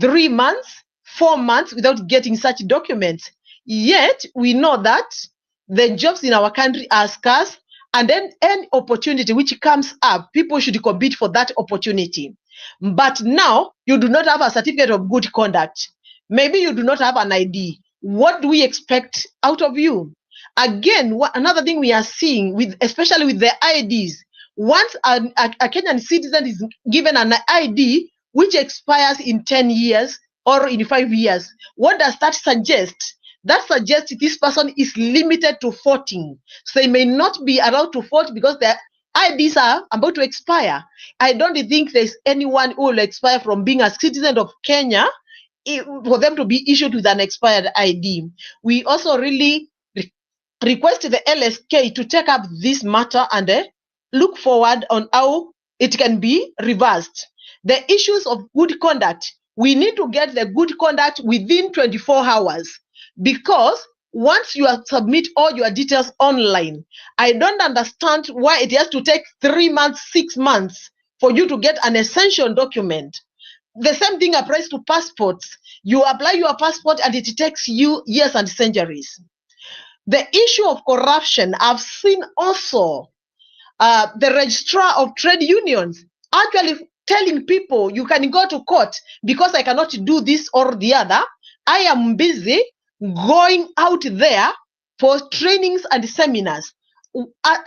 3 months, 4 months without getting such documents. Yet we know that the jobs in our country are scarce, and then any opportunity which comes up, people should compete for that opportunity. But now you do not have a certificate of good conduct. Maybe you do not have an ID. What do we expect out of you? Again, another thing we are seeing, with especially with the IDs, once a Kenyan citizen is given an ID which expires in 10 years or in 5 years, what does that suggest? That suggests this person is limited to voting. So they may not be allowed to vote because their IDs are about to expire. I don't think there's anyone who will expire from being a citizen of Kenya for them to be issued with an expired ID. We also really request the LSK to take up this matter and look forward on how it can be reversed. The issues of good conduct, we need to get the good conduct within 24 hours, because once you submit all your details online, I don't understand why it has to take 3 months, 6 months for you to get an essential document. The same thing applies to passports. You apply your passport and it takes you years and centuries. The issue of corruption, I've seen also the registrar of trade unions actually telling people you can go to court because I cannot do this or the other. I am busy going out there for trainings and seminars.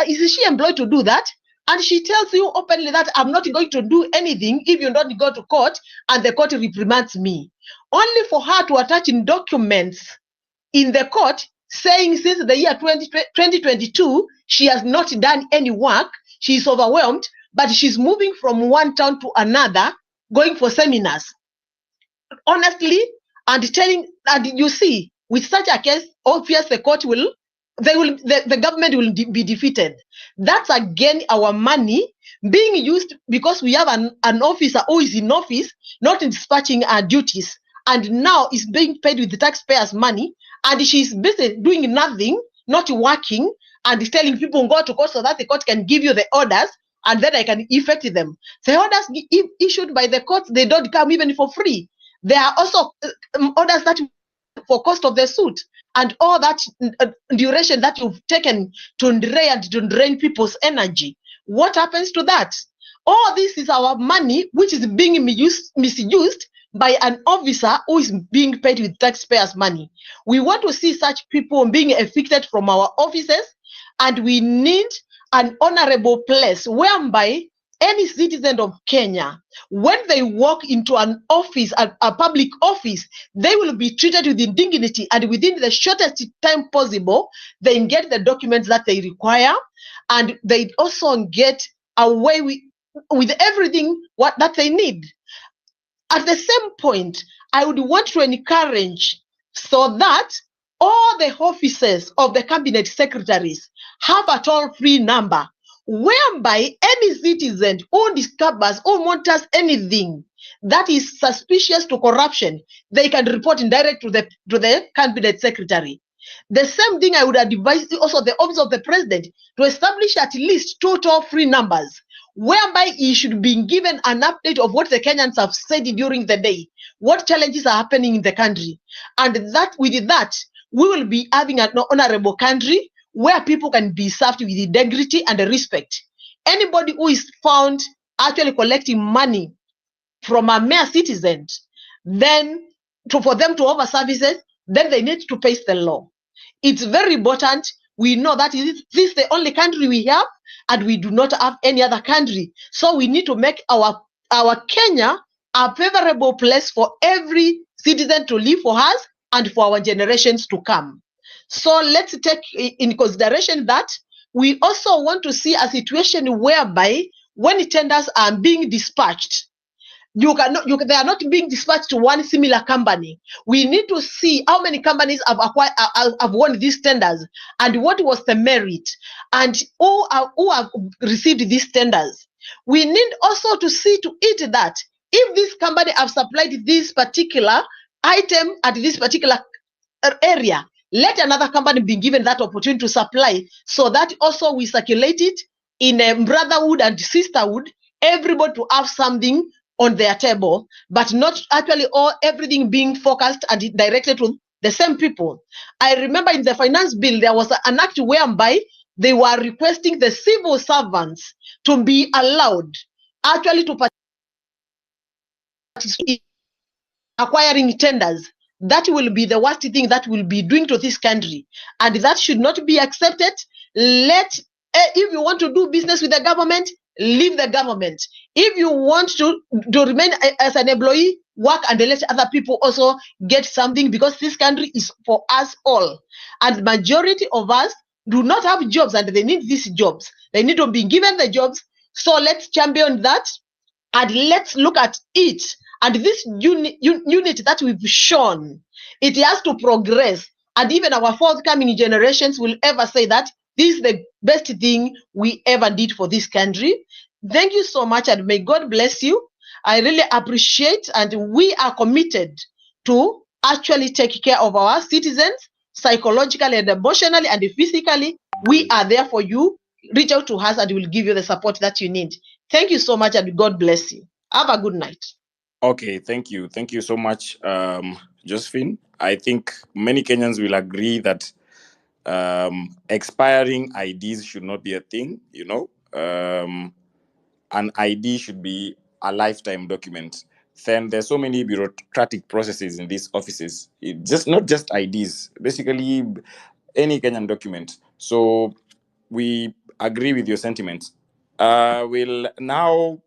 Is she employed to do that? And she tells you openly that I'm not going to do anything if you don't go to court and the court reprimands me. Only for her to attach in documents in the court saying since the year 2022, she has not done any work, she is overwhelmed, but she's moving from one town to another, going for seminars. Honestly, and telling, and you see, with such a case, obviously the court will, the government will be defeated. That's again our money being used because we have an officer who is in office, not in dispatching our duties, and now is being paid with the taxpayers' money, and she's busy doing nothing, not working, and telling people go to court so that the court can give you the orders, and then I can effect them. The orders issued by the court, they don't come even for free. There are also orders that for cost of the suit, and all that duration that you've taken to drain people's energy. What happens to that? All this is our money, which is being misused by an officer who is being paid with taxpayers' money. We want to see such people being evicted from our offices, and we need an honorable place whereby any citizen of Kenya, when they walk into an office, a public office, they will be treated with dignity, and within the shortest time possible, they get the documents that they require, and they also get away with everything that they need. At the same point, I would want to encourage so that all the offices of the cabinet secretaries have a toll-free number whereby any citizen who discovers or monitors anything that is suspicious to corruption, they can report in direct to the cabinet secretary. The same thing I would advise also the office of the president to establish at least 2 toll-free numbers, whereby he should be given an update of what the Kenyans have said during the day, what challenges are happening in the country, and that with that we will be having an honorable country where people can be served with integrity and respect. Anybody who is found actually collecting money from a mere citizen, then for them to offer services, then they need to face the law. It's very important. We know that this is the only country we have, and we do not have any other country. So we need to make our Kenya a favorable place for every citizen to live for us and for our generations to come. So let's take in consideration that we also want to see a situation whereby when tenders are being dispatched, they are not being dispatched to one similar company. We need to see how many companies have won these tenders, and what was the merit, and who have received these tenders. We need also to see to it that if this company have supplied this particular item at this particular area, let another company be given that opportunity to supply, so that also we circulate it in a brotherhood and sisterhood, everybody to have something on their table, but not actually everything being focused and directed to the same people. I remember in the finance bill, there was an act whereby they were requesting the civil servants to be allowed actually to participate is acquiring tenders. That will be the worst thing that will be doing to this country, and that should not be accepted. If you want to do business with the government, leave the government. If you want to remain as an employee, work and let other people also get something, because this country is for us all. And majority of us do not have jobs, and they need these jobs. They need to be given the jobs. So let's champion that, and let's look at it. And this unit that we've shown, it has to progress. And even our forthcoming generations will ever say that this is the best thing we ever did for this country. Thank you so much, and may God bless you. I really appreciate, and we are committed to actually take care of our citizens psychologically and emotionally and physically. We are there for you. Reach out to us and we'll give you the support that you need. Thank you so much, and God bless you. Have a good night. Okay, thank you. Thank you so much, Josephine. I think many Kenyans will agree that expiring IDs should not be a thing, you know. An ID should be a lifetime document. Then there's so many bureaucratic processes in these offices. Not just IDs, basically any Kenyan document. So we agree with your sentiments. We'll now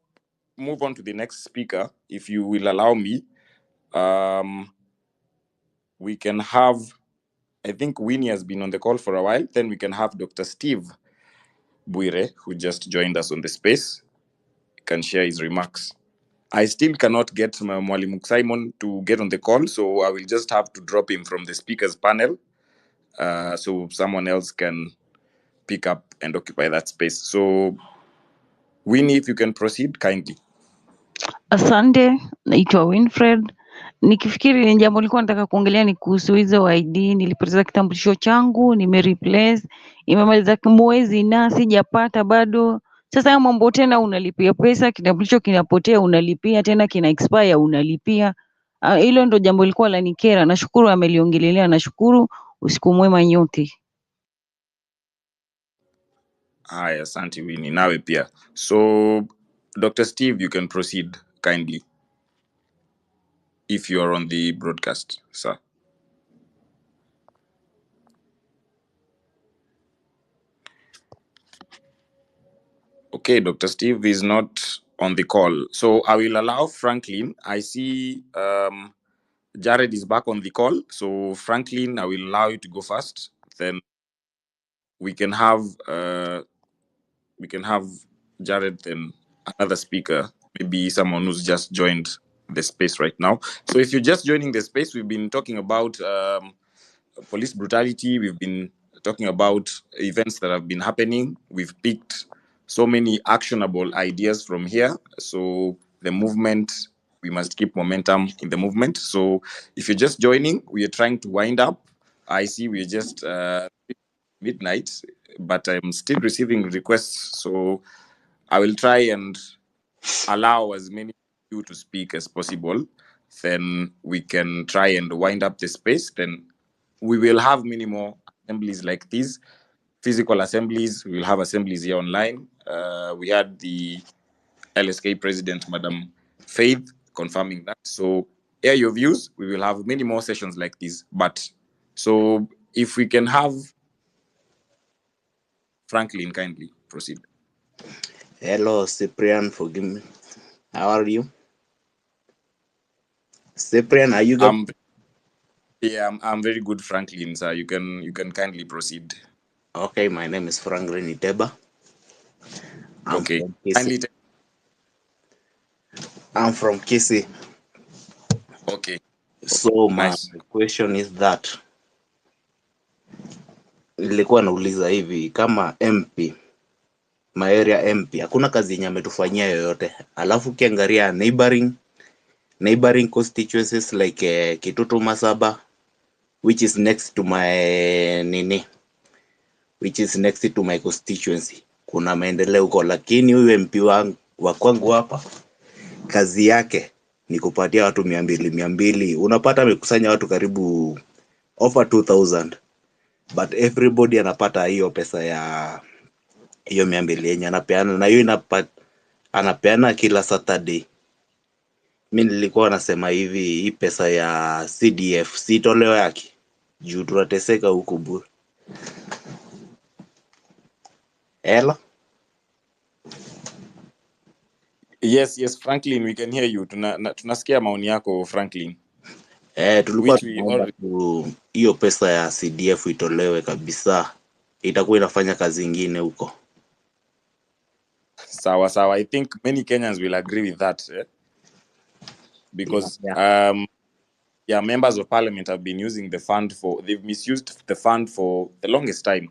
move on to the next speaker, if you will allow me. We can have, I think Winnie has been on the call for a while. Then we can have Dr. Steve Buire, who just joined us on the space, can share his remarks. I still cannot get Mwalimu Simon to get on the call, so I will just have to drop him from the speakers panel, so someone else can pick up and occupy that space. So, Winnie, if you can proceed kindly. Asante, naitwa Winfred. Nikifikiri ni jambo nilikuwa nataka kuongelea ni kuhusu hizo ID. Nilipoteza kitambulisho changu, nimereplace, imemaliza mwezi na sijapata bado. Sasa hayo mambo tena unalipia pesa, kitambulisho kinapotea unalipia, tena kina expire unalipia. Hilo ndo jambo lilikuwa lanikera. Nashukuru ameliongelelea, nashukuru. Usiku mwema nyote. Haya, asante Winnie. Nawe pia. So, Dr. Steve, you can proceed kindly if you are on the broadcast, sir. Okay, Dr. Steve is not on the call. So I will allow Franklin. I see Jared is back on the call. So Franklin, I will allow you to go first. Then we can have Jared, then another speaker, maybe someone who's just joined the space right now. So if you're just joining the space, we've been talking about police brutality. We've been talking about events that have been happening. We've picked so many actionable ideas from here. So the movement, we must keep momentum in the movement. So if you're just joining, we are trying to wind up. I see we're just midnight, but I'm still receiving requests. So I will try and allow as many of you to speak as possible. Then we can try and wind up the space. Then we will have many more assemblies like these, physical assemblies. We will have assemblies here online. We had the LSK president, Madam Faith, confirming that. So air your views. We will have many more sessions like this. But so if we can have Franklin kindly proceed. Hello, Cyprian, forgive me. How are you? Cyprian, are you good? I'm very good, Franklin, sir. You can kindly proceed. Okay, my name is Franklin Iteba. I'm from Kisii. Okay. So nice. My question is that nilikuwa nauliza hivi kama MP my area MP hakuna kazi yenye ametufanyia yoyote, alafu ukiangalia neighboring constituencies like Kitutu Masaba which is next to my constituency, kuna maendeleo huko, lakini huyu MP wa kwangu hapa kazi yake ni kupatia watu 200 unapata amekusanya watu karibu over 2000, but everybody anapata hiyo pesa ya hiyo 200 yenye anapeana, na hiyo anapeana kila Saturday. Mi nilikuwa nasema hivi, hii pesa ya CDF si toleo yake juu tunateseka huku bure. Ela Yes, Franklin, we can hear you. Tunasikia maoni yako Franklin. tulikuwa Which we tunaomba all tu hiyo pesa ya CDF itolewe kabisa, itakuwa inafanya kazi ingine huko. sawa. I think many Kenyans will agree with that, because members of parliament have been using the fund they've misused the fund for the longest time.